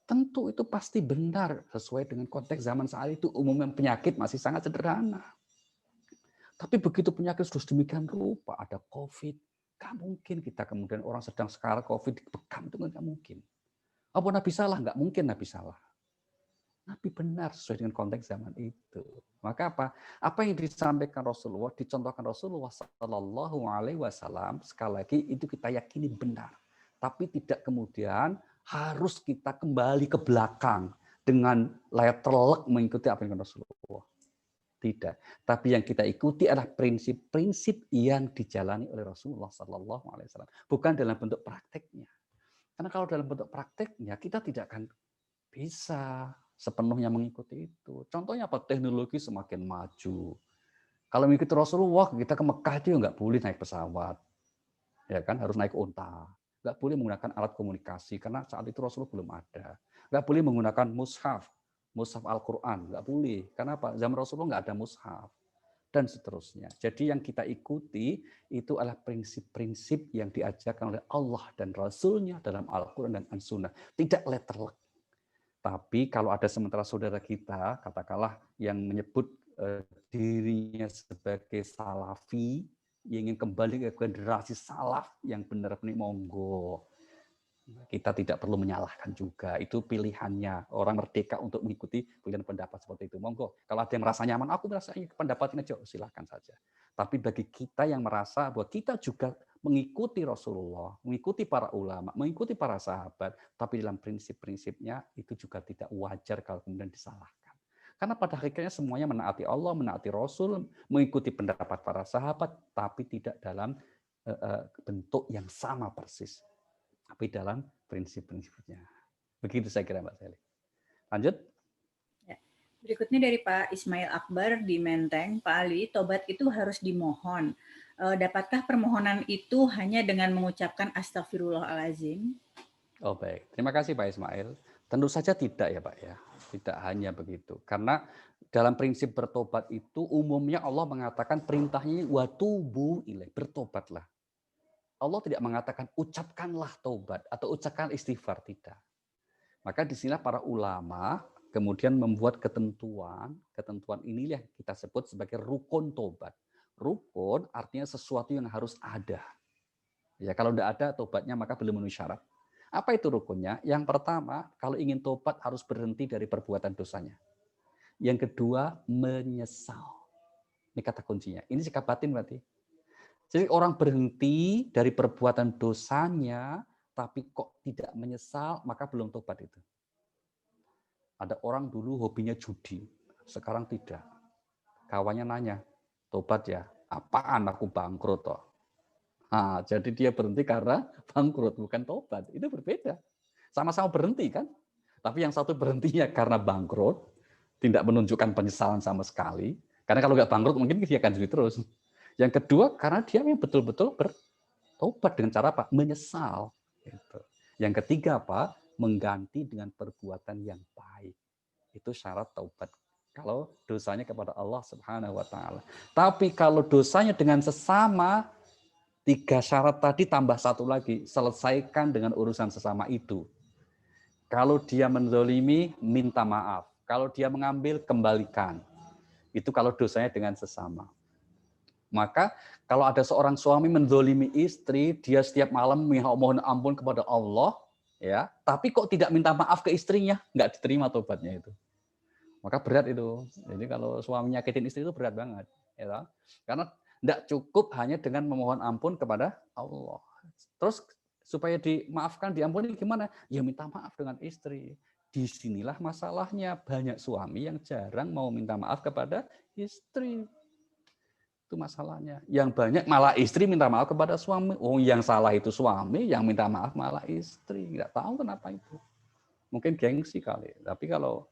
Tentu itu pasti benar sesuai dengan konteks zaman saat itu. Umumnya penyakit masih sangat sederhana. Tapi begitu penyakit sudah demikian rupa, ada COVID, nggak mungkin kita kemudian orang sedang sekarang COVID bekam itu nggak mungkin. Apa Nabi salah? Nggak mungkin Nabi salah. Nabi benar sesuai dengan konteks zaman itu. Maka apa? Apa yang disampaikan Rasulullah, dicontohkan Rasulullah Shallallahu Alaihi Wasallam, sekali lagi itu kita yakini benar. Tapi tidak kemudian harus kita kembali ke belakang dengan layar terlek mengikuti apa yang Rasulullah. Tidak. Tapi yang kita ikuti adalah prinsip-prinsip yang dijalani oleh Rasulullah Sallallahu Alaihi Wasallam, bukan dalam bentuk prakteknya. Karena kalau dalam bentuk prakteknya kita tidak akan bisa sepenuhnya mengikuti itu. Contohnya apa? Teknologi semakin maju. Kalau mengikuti Rasulullah, kita ke Mekah itu nggak boleh naik pesawat, ya kan? Harus naik unta. Nggak boleh menggunakan alat komunikasi karena saat itu Rasulullah belum ada. Nggak boleh menggunakan mushaf Al-Quran, nggak boleh. Karena apa? Zaman Rasulullah nggak ada mushaf. Dan seterusnya. Jadi yang kita ikuti itu adalah prinsip-prinsip yang diajarkan oleh Allah dan Rasulnya dalam Al-Quran dan As-Sunnah. Tidak letterlek. Tapi kalau ada sementara saudara kita, katakanlah yang menyebut dirinya sebagai salafi, yang ingin kembali ke generasi salaf yang benar-benar monggo. Kita tidak perlu menyalahkan juga. Itu pilihannya. Orang merdeka untuk mengikuti pilihan pendapat seperti itu. Monggo. Kalau ada yang merasa nyaman, aku merasa pendapat ini aja, silakan saja. Tapi bagi kita yang merasa bahwa kita juga mengikuti Rasulullah, mengikuti para ulama, mengikuti para sahabat, tapi dalam prinsip-prinsipnya itu juga tidak wajar kalau kemudian disalahkan. Karena pada akhirnya semuanya menaati Allah, menaati Rasul, mengikuti pendapat para sahabat, tapi tidak dalam bentuk yang sama persis. Tapi dalam prinsip-prinsipnya. Begitu saya kira Mbak Sally. Lanjut. Ya. Berikutnya dari Pak Ismail Akbar di Menteng. Pak Ali, tobat itu harus dimohon. Dapatkah permohonan itu hanya dengan mengucapkan astagfirullahaladzim? Oh baik, terima kasih Pak Ismail. Tentu saja tidak ya Pak ya, tidak hanya begitu. Karena dalam prinsip bertobat itu umumnya Allah mengatakan perintahnya watubu ilaih, bertobatlah. Allah tidak mengatakan ucapkanlah taubat atau ucapkan istighfar, tidak. Maka di sini para ulama kemudian membuat ketentuan inilah yang kita sebut sebagai rukun taubat. Rukun artinya sesuatu yang harus ada. Ya kalau tidak ada taubatnya maka belum memenuhi syarat. Apa itu rukunnya? Yang pertama, kalau ingin taubat harus berhenti dari perbuatan dosanya. Yang kedua, menyesal. Ini kata kuncinya. Ini sikap batin berarti. Jadi orang berhenti dari perbuatan dosanya, tapi kok tidak menyesal, maka belum tobat itu. Ada orang dulu hobinya judi, sekarang tidak. Kawannya nanya, tobat ya? Apaan aku bangkrut toh? Jadi dia berhenti karena bangkrut, bukan tobat. Itu berbeda. Sama-sama berhenti kan? Tapi yang satu berhentinya karena bangkrut, tidak menunjukkan penyesalan sama sekali. Karena kalau nggak bangkrut mungkin dia akan jadi terus. Yang kedua karena dia yang betul-betul bertobat dengan cara apa? Menyesal. Gitu. Yang ketiga apa? Mengganti dengan perbuatan yang baik. Itu syarat taubat. Kalau dosanya kepada Allah Subhanahu wa taala. Tapi kalau dosanya dengan sesama, 3 syarat tadi tambah satu lagi, selesaikan dengan urusan sesama itu. Kalau dia menzolimi, minta maaf. Kalau dia mengambil, kembalikan. Itu kalau dosanya dengan sesama. Maka kalau ada seorang suami menzolimi istri, dia setiap malam mohon ampun kepada Allah, ya, tapi kok tidak minta maaf ke istrinya, nggak diterima tobatnya itu. Maka berat itu. Jadi kalau suami nyakitin istri itu berat banget, ya. Karena tidak cukup hanya dengan memohon ampun kepada Allah. Terus supaya dimaafkan, diampuni gimana? Ya minta maaf dengan istri. Disinilah masalahnya, banyak suami yang jarang mau minta maaf kepada istri. Itu masalahnya. Yang banyak malah istri minta maaf kepada suami. Oh, yang salah itu suami, yang minta maaf malah istri. Nggak tahu kenapa itu. Mungkin gengsi kali. Tapi kalau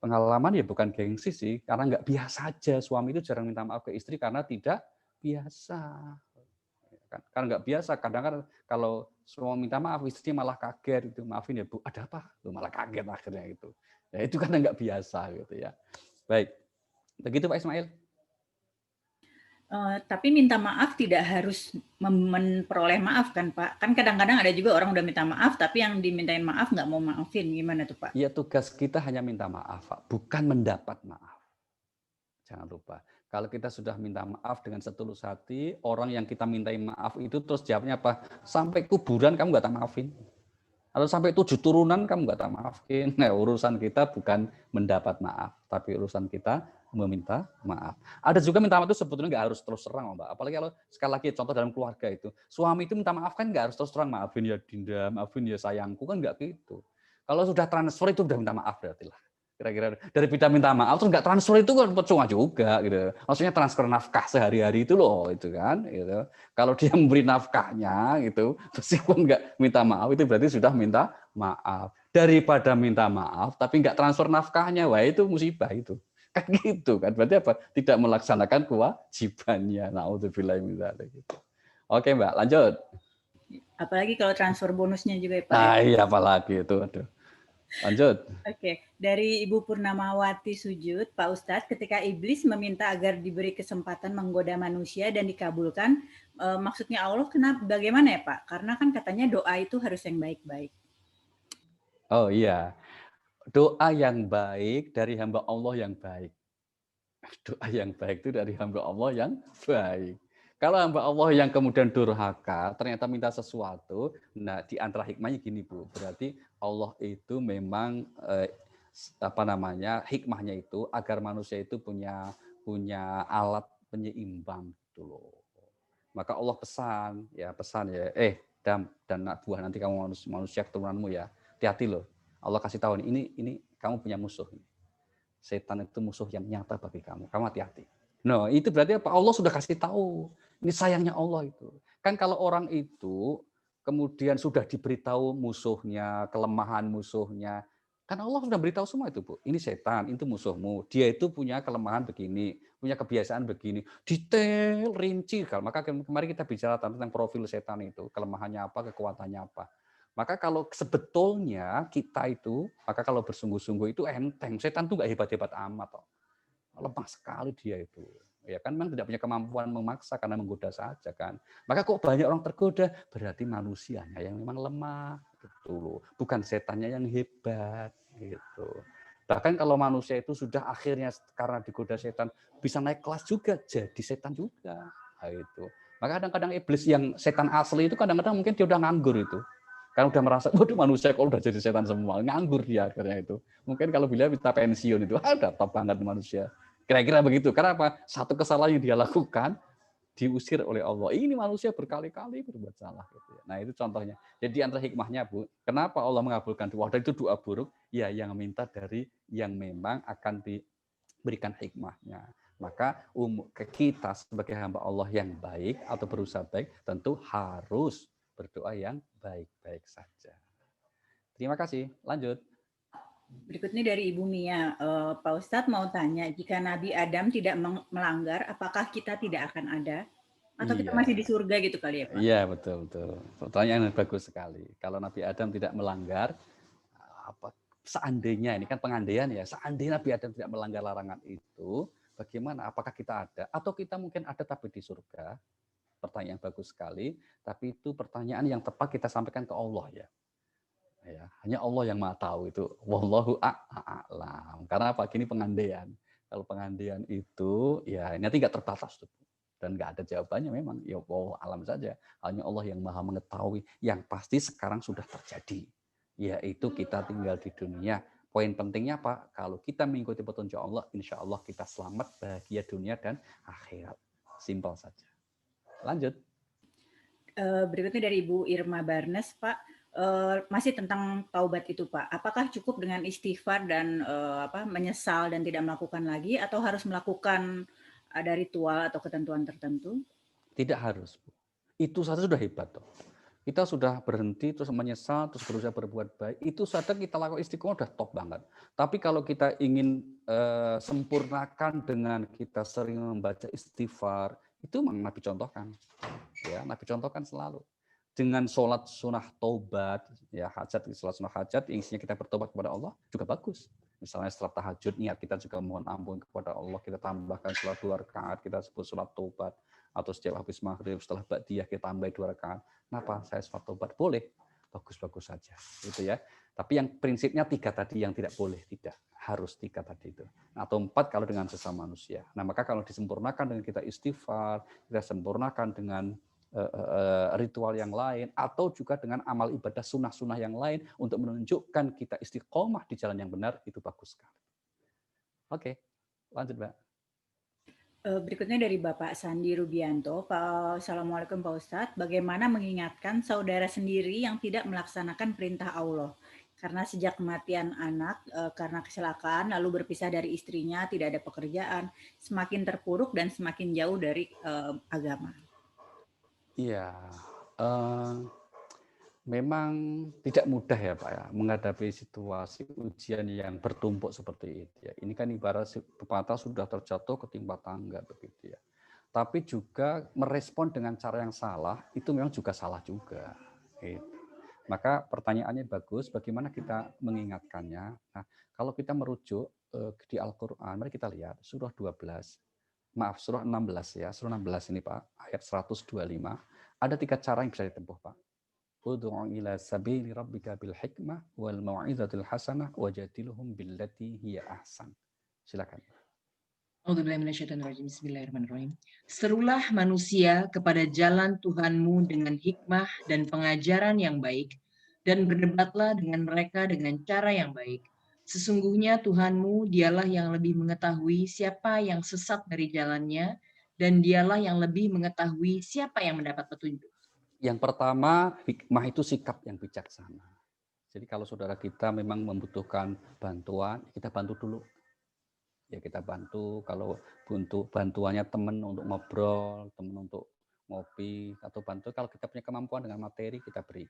pengalaman ya bukan gengsi sih, karena nggak biasa aja. Suami itu jarang minta maaf ke istri karena tidak biasa. Kan nggak biasa. Kadang-kadang kalau suami minta maaf, istri malah kaget. Itu maafin ya Bu, ada apa? Lu malah kaget akhirnya itu. Ya itu kan nggak biasa gitu ya. Baik, begitu Pak Ismail. Tapi minta maaf tidak harus memperoleh maaf kan Pak? Kan kadang-kadang ada juga orang udah minta maaf, tapi yang dimintain maaf nggak mau maafin. Gimana tuh Pak? Ya tugas kita hanya minta maaf, Pak, bukan mendapat maaf. Jangan lupa. Kalau kita sudah minta maaf dengan setulus hati, orang yang kita mintai maaf itu terus jawabnya apa? Sampai kuburan kamu nggak tak maafin. Atau sampai 7 turunan kamu nggak tak maafin. Nah, urusan kita bukan mendapat maaf, tapi urusan kita meminta maaf. Ada juga minta maaf itu sebetulnya nggak harus terus terang, Mbak. Apalagi kalau sekali lagi contoh dalam keluarga itu, suami itu minta maaf kan nggak harus terus terang, maafin ya Dinda, maafin ya sayangku, kan nggak gitu. Kalau sudah transfer itu udah minta maaf berarti lah. Kira-kira dari kita minta maaf terus nggak transfer itu kan percuma juga gitu. Maksudnya transfer nafkah sehari-hari itu loh, itu kan gitu. Kalau dia memberi nafkahnya gitu, meskipun nggak minta maaf itu berarti sudah minta maaf. Daripada minta maaf tapi nggak transfer nafkahnya, wah itu musibah itu. Kan gitu kan. Berarti apa? Tidak melaksanakan kewajibannya. Nauzubillah min dzalik gitu. Oke, Mbak, lanjut. Apalagi kalau transfer bonusnya juga ya Pak ya. Nah, iya apalagi itu. Aduh. Lanjut. Oke, dari Ibu Purnamawati Sujud, Pak Ustadz, ketika iblis meminta agar diberi kesempatan menggoda manusia dan dikabulkan, maksudnya Allah kenapa? Bagaimana ya Pak? Karena kan katanya doa itu harus yang baik-baik. Oh iya, doa yang baik dari hamba Allah yang baik. Doa yang baik itu dari hamba Allah yang baik. Kalau hamba Allah yang kemudian durhaka, ternyata minta sesuatu, nah di antara hikmahnya gini Bu, berarti Allah itu memang hikmahnya itu agar manusia itu punya alat penyeimbang gitu loh. Maka Allah pesan ya Dam dan anak buah, nanti kamu manusia keturunanmu ya, hati-hati loh. Allah kasih tahu ini kamu punya musuh. Setan itu musuh yang nyata bagi kamu. Kamu hati-hati. Nah, itu berarti apa? Allah sudah kasih tahu. Ini sayangnya Allah itu. Kan kalau orang itu kemudian sudah diberitahu musuhnya, kelemahan musuhnya, kan Allah sudah beritahu semua itu, Bu. Ini setan, itu musuhmu. Dia itu punya kelemahan begini, punya kebiasaan begini. Detail, rinci. Maka kemarin kita bicara tentang profil setan itu. Kelemahannya apa, kekuatannya apa. Maka kalau sebetulnya kita itu, maka kalau bersungguh-sungguh itu enteng. Setan itu nggak hebat-hebat amat. Toh. Lemah sekali dia itu. Ya kan memang tidak punya kemampuan memaksa karena menggoda saja kan. Maka kok banyak orang tergoda, berarti manusianya yang memang lemah gitu. Bukan setannya yang hebat gitu. Bahkan kalau manusia itu sudah akhirnya karena digoda setan bisa naik kelas juga, jadi setan juga. Nah, itu. Maka kadang-kadang iblis yang setan asli itu kadang-kadang mungkin dia udah nganggur itu. Kan udah merasa, waduh manusia kok udah jadi setan semua, nganggur dia akhirnya itu. Mungkin kalau bila kita pensiun itu, udah top banget manusia. Kira-kira begitu. Karena apa? Satu kesalahan yang dia lakukan diusir oleh Allah. Ini manusia berkali-kali berbuat salah. Gitu ya. Nah itu contohnya. Jadi antara hikmahnya Bu, kenapa Allah mengabulkan doa? Dan itu doa buruk, ya yang minta dari yang memang akan diberikan hikmahnya. Maka kita sebagai hamba Allah yang baik atau berusaha baik tentu harus berdoa yang baik-baik saja. Terima kasih. Lanjut. Berikutnya dari Ibu Mia, Pak Ustadz mau tanya, jika Nabi Adam tidak melanggar, apakah kita tidak akan ada? Atau kita masih di surga gitu kali ya Pak? Iya, betul. Pertanyaan yang bagus sekali. Kalau Nabi Adam tidak melanggar, seandainya, ini kan pengandaian ya, seandainya Nabi Adam tidak melanggar larangan itu, bagaimana? Apakah kita ada? Atau kita mungkin ada tapi di surga? Pertanyaan bagus sekali, tapi itu pertanyaan yang tepat kita sampaikan ke Allah ya. Ya, hanya Allah yang Maha tahu itu. Wallahu a'lam. Karena apa? Gini pengandaian. Kalau pengandaian itu ya nanti nggak terbatas tuh. Dan nggak ada jawabannya memang. Ya wallahu alam saja. Hanya Allah yang Maha mengetahui. Yang pasti sekarang sudah terjadi. Yaitu kita tinggal di dunia. Poin pentingnya apa? Kalau kita mengikuti petunjuk Allah, insya Allah kita selamat, bahagia dunia dan akhirat. Simpel saja. Lanjut. Berikutnya dari Ibu Irma Barnes, Pak. Masih tentang taubat itu, Pak. Apakah cukup dengan istighfar dan menyesal dan tidak melakukan lagi, atau harus melakukan ada ritual atau ketentuan tertentu? Tidak harus. Itu saja sudah hebat. Toh. Kita sudah berhenti, terus menyesal, terus berusaha berbuat baik. Itu saja kita lakukan istiqomah udah top banget. Tapi kalau kita ingin sempurnakan dengan kita sering membaca istighfar, itu memang Nabi contohkan. Ya, Nabi contohkan selalu. Dengan sholat sunnah taubat, ya hajat, sholat sunnah hajat, isinya kita bertobat kepada Allah, juga bagus. Misalnya setelah tahajud, niat kita juga mohon ampun kepada Allah, kita tambahkan sholat 2 rakaat, kita sebut sholat taubat, atau setiap habis maghrib, setelah ba'diyah kita tambah 2 rakaat. Kenapa? Saya sholat taubat. Boleh. Bagus-bagus saja. Gitu ya. Tapi yang prinsipnya 3 tadi yang tidak boleh. Tidak. Harus 3 tadi itu. Atau 4 kalau dengan sesama manusia. Nah, maka kalau disempurnakan dengan kita istighfar, kita sempurnakan dengan ritual yang lain, atau juga dengan amal ibadah sunnah-sunnah yang lain untuk menunjukkan kita istiqomah di jalan yang benar, itu bagus sekali. Oke, lanjut Mbak. Berikutnya dari Bapak Sandi Rubianto. Assalamualaikum Pak Ustadz. Bagaimana mengingatkan saudara sendiri yang tidak melaksanakan perintah Allah? Karena sejak kematian anak, karena kecelakaan, lalu berpisah dari istrinya, tidak ada pekerjaan, semakin terpuruk dan semakin jauh dari agama. Iya, memang tidak mudah ya Pak ya menghadapi situasi ujian yang bertumpuk seperti itu ya. Ini kan ibarat pepatah sudah terjatuh ketimpa tangga begitu ya. Tapi juga merespon dengan cara yang salah itu memang juga salah juga. Gitu. Maka pertanyaannya bagus, bagaimana kita mengingatkannya? Nah, kalau kita merujuk di Al-Quran, mari kita lihat surah 12, maaf surah 16 ya, surah 16 ini Pak, ayat 125. Ada 3 cara yang bisa ditempuh, Pak. Ud'u ila sabili rabbika bil hikmah wal mau'izatil hasanah wajadilhum billati hiya ahsan. Silakan. Bismillahirrahmanirrahim. Serulah manusia kepada jalan Tuhanmu dengan hikmah dan pengajaran yang baik, dan berdebatlah dengan mereka dengan cara yang baik. Sesungguhnya Tuhanmu dialah yang lebih mengetahui siapa yang sesat dari jalannya, dan dialah yang lebih mengetahui siapa yang mendapat petunjuk. Yang pertama, hikmah itu sikap yang bijaksana. Jadi kalau saudara kita memang membutuhkan bantuan, kita bantu dulu. Ya kita bantu, kalau butuh bantuannya teman untuk ngobrol, teman untuk ngopi, atau bantu kalau kita punya kemampuan dengan materi, kita beri.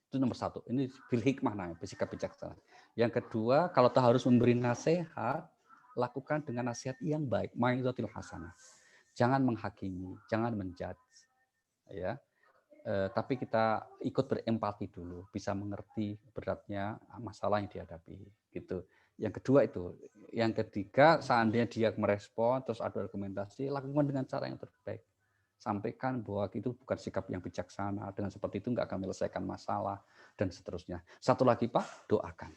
Itu nomor 1. Ini bil hikmah namanya, bersikap bijaksana. Yang kedua, kalau kita harus memberi nasihat, lakukan dengan nasihat yang baik, mau'izatil hasanah. Jangan menghakimi, jangan menjudge. Ya. Tapi kita ikut berempati dulu, bisa mengerti beratnya masalah yang dihadapi gitu. Yang kedua itu, yang ketiga seandainya dia merespon terus ada argumentasi, lakukan dengan cara yang terbaik. Sampaikan bahwa itu bukan sikap yang bijaksana, dengan seperti itu nggak akan menyelesaikan masalah dan seterusnya. Satu lagi Pak, doakan.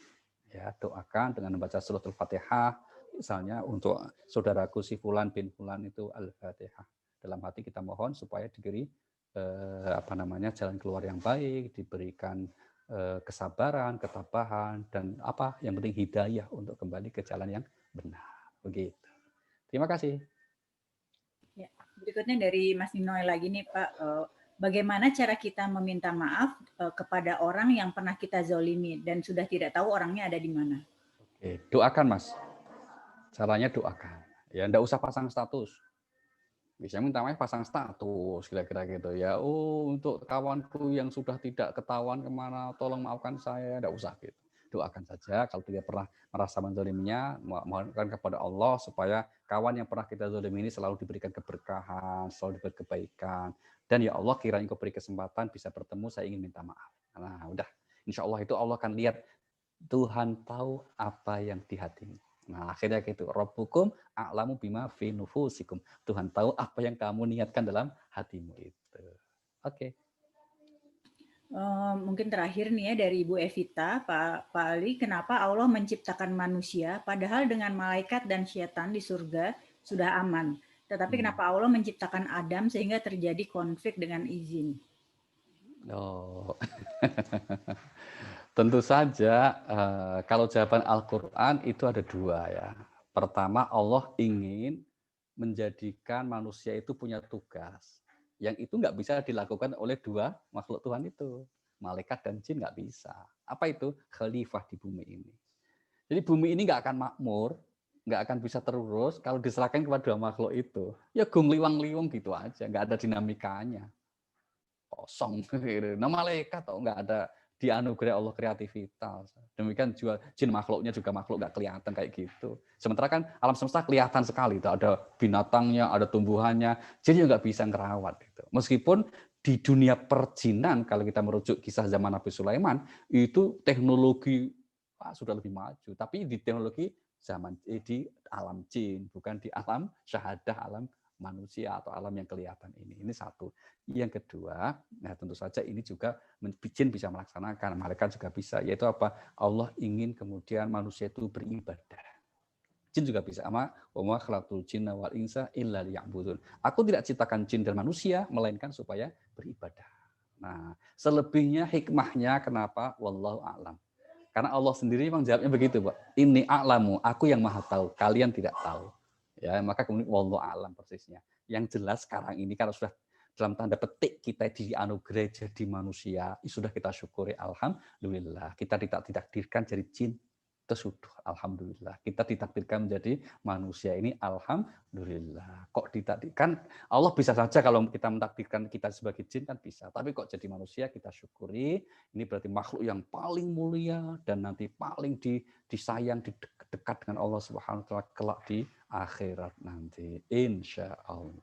Ya, doakan dengan membaca suratul Fatihah, misalnya untuk saudaraku si Fulan bin Fulan itu Al-Fatihah. Dalam hati kita mohon supaya diberi jalan keluar yang baik, diberikan kesabaran, ketabahan, dan yang penting hidayah untuk kembali ke jalan yang benar. Begitu. Terima kasih. Ya, berikutnya dari Mas Ninoy lagi nih Pak. Bagaimana cara kita meminta maaf kepada orang yang pernah kita zolimi dan sudah tidak tahu orangnya ada di mana? Oke, doakan Mas. Caranya doakan. Ya enggak usah pasang status. Biasanya minta maaf pasang status kira-kira gitu ya. Oh, untuk kawanku yang sudah tidak ketahuan kemana, tolong maafkan saya, enggak usah gitu. Doakan saja kalau tidak pernah merasa menzaliminya, mohonkan kepada Allah supaya kawan yang pernah kita zalimi ini selalu diberikan keberkahan, selalu diberi kebaikan. Dan ya Allah, kiranya Engkau beri kesempatan bisa bertemu, saya ingin minta maaf. Nah, udah. Insya Allah itu Allah akan lihat, Tuhan tahu apa yang di hatimu. Nah, akhirnya gitu. Rabbukum a'lamu bima fi nufusikum. Tuhan tahu apa yang kamu niatkan dalam hatimu itu. Oke. Mungkin terakhir nih ya dari Ibu Evita, Pak Ali, kenapa Allah menciptakan manusia padahal dengan malaikat dan syaitan di surga sudah aman. Tetapi kenapa Allah menciptakan Adam sehingga terjadi konflik dengan izin? Oh. Tentu saja kalau jawaban Al-Qur'an itu ada dua ya. Pertama, Allah ingin menjadikan manusia itu punya tugas. Yang itu nggak bisa dilakukan oleh dua makhluk Tuhan itu. Malaikat dan jin nggak bisa. Apa itu? Khalifah di bumi ini. Jadi bumi ini nggak akan makmur, nggak akan bisa terurus kalau diserahkan kepada dua makhluk itu. Ya gung liwang-liwang gitu aja, nggak ada dinamikanya. Kosong. Nah malaikat tuh nggak ada dianugerah Allah kreativitas. Demikian juga jin makhluknya juga makhluk nggak kelihatan kayak gitu. Sementara kan alam semesta kelihatan sekali. Tuh. Ada binatangnya, ada tumbuhannya. Jin juga nggak bisa ngerawat. Gitu. Meskipun di dunia perjinan, kalau kita merujuk kisah zaman Nabi Sulaiman, itu teknologi sudah lebih maju. Tapi di teknologi zaman di alam jin, bukan di alam syahadah, alam manusia atau alam yang kelihatan ini. Ini satu. Yang kedua, nah tentu saja ini juga jin bisa melaksanakan, malaikat juga bisa, yaitu apa? Allah ingin kemudian manusia itu beribadah. Jin juga bisa, ama wa khalaqtul jinna wal insa illa liya'budun. Aku tidak ciptakan jin dan manusia melainkan supaya beribadah. Nah, selebihnya hikmahnya kenapa? Wallahu a'lam. Karena Allah sendiri memang jawabnya begitu, Pak. Ini a'lamu, aku yang maha tahu, kalian tidak tahu. Ya, maka kemudian wallahu a'lam persisnya. Yang jelas sekarang ini kalau sudah dalam tanda petik kita dianugerah jadi manusia, sudah kita syukuri alhamdulillah. Kita tidak ditakdirkan jadi jin, tersuduh alhamdulillah. Kita ditakdirkan menjadi manusia ini alhamdulillah. Kok ditakdirkan? Allah bisa saja kalau kita mentakdirkan kita sebagai jin kan bisa. Tapi kok jadi manusia kita syukuri. Ini berarti makhluk yang paling mulia dan nanti paling disayang, dekat dengan Allah Subhanahu wa taala kelak di akhirat nanti. Insya Allah.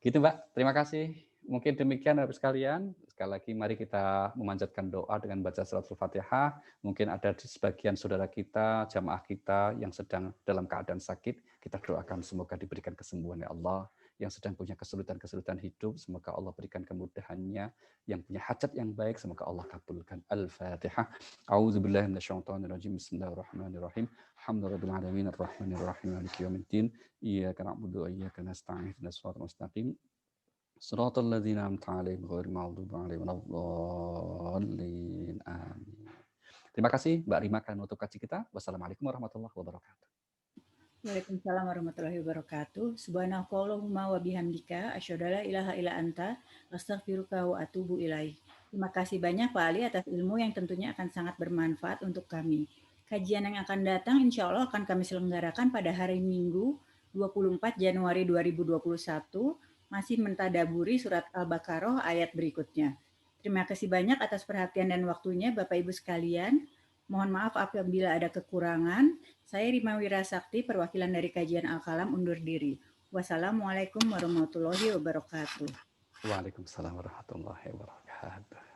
Gitu Mbak, terima kasih. Mungkin demikian Bapak sekalian. Sekali lagi mari kita memanjatkan doa dengan baca suratul Fatihah. Mungkin ada di sebagian saudara kita, jamaah kita yang sedang dalam keadaan sakit, kita doakan semoga diberikan kesembuhan ya Allah. Yang sedang punya kesulitan-kesulitan hidup, semoga Allah berikan kemudahannya. Yang punya hajat yang baik, semoga Allah kabulkan. Al-Fatihah. A'udzubillahi minasyaitonirrajim. Bismillahirrahmanirrahim. Alhamdulillahirabbil alamin arrahmanir rahim maliki yaumiddin. Iyyaka na'budu wa iyyaka nasta'in ihdinas siratal mustaqim. Shiratal ladzina an'amta 'alaihim ghairil maghdubi 'alaihim waladdallin. Amin. Terima kasih Mbak Rima akan menutup kaji kita. Wassalamualaikum warahmatullahi wabarakatuh. Waalaikumsalam warahmatullahi wabarakatuh. Subhanakallahumma wa bihamdika asyhadu alla ilaha illa anta astaghfiruka wa atubu ilaik. Terima kasih banyak Pak Ali atas ilmu yang tentunya akan sangat bermanfaat untuk kami. Kajian yang akan datang insya Allah akan kami selenggarakan pada hari Minggu 24 Januari 2021 masih mentadaburi surat Al-Baqarah ayat berikutnya. Terima kasih banyak atas perhatian dan waktunya Bapak Ibu sekalian. Mohon maaf apabila ada kekurangan. Saya Rima Wirasakti, perwakilan dari Kajian Al-Kalam undur diri. Wassalamualaikum warahmatullahi wabarakatuh. Waalaikumsalam warahmatullahi wabarakatuh.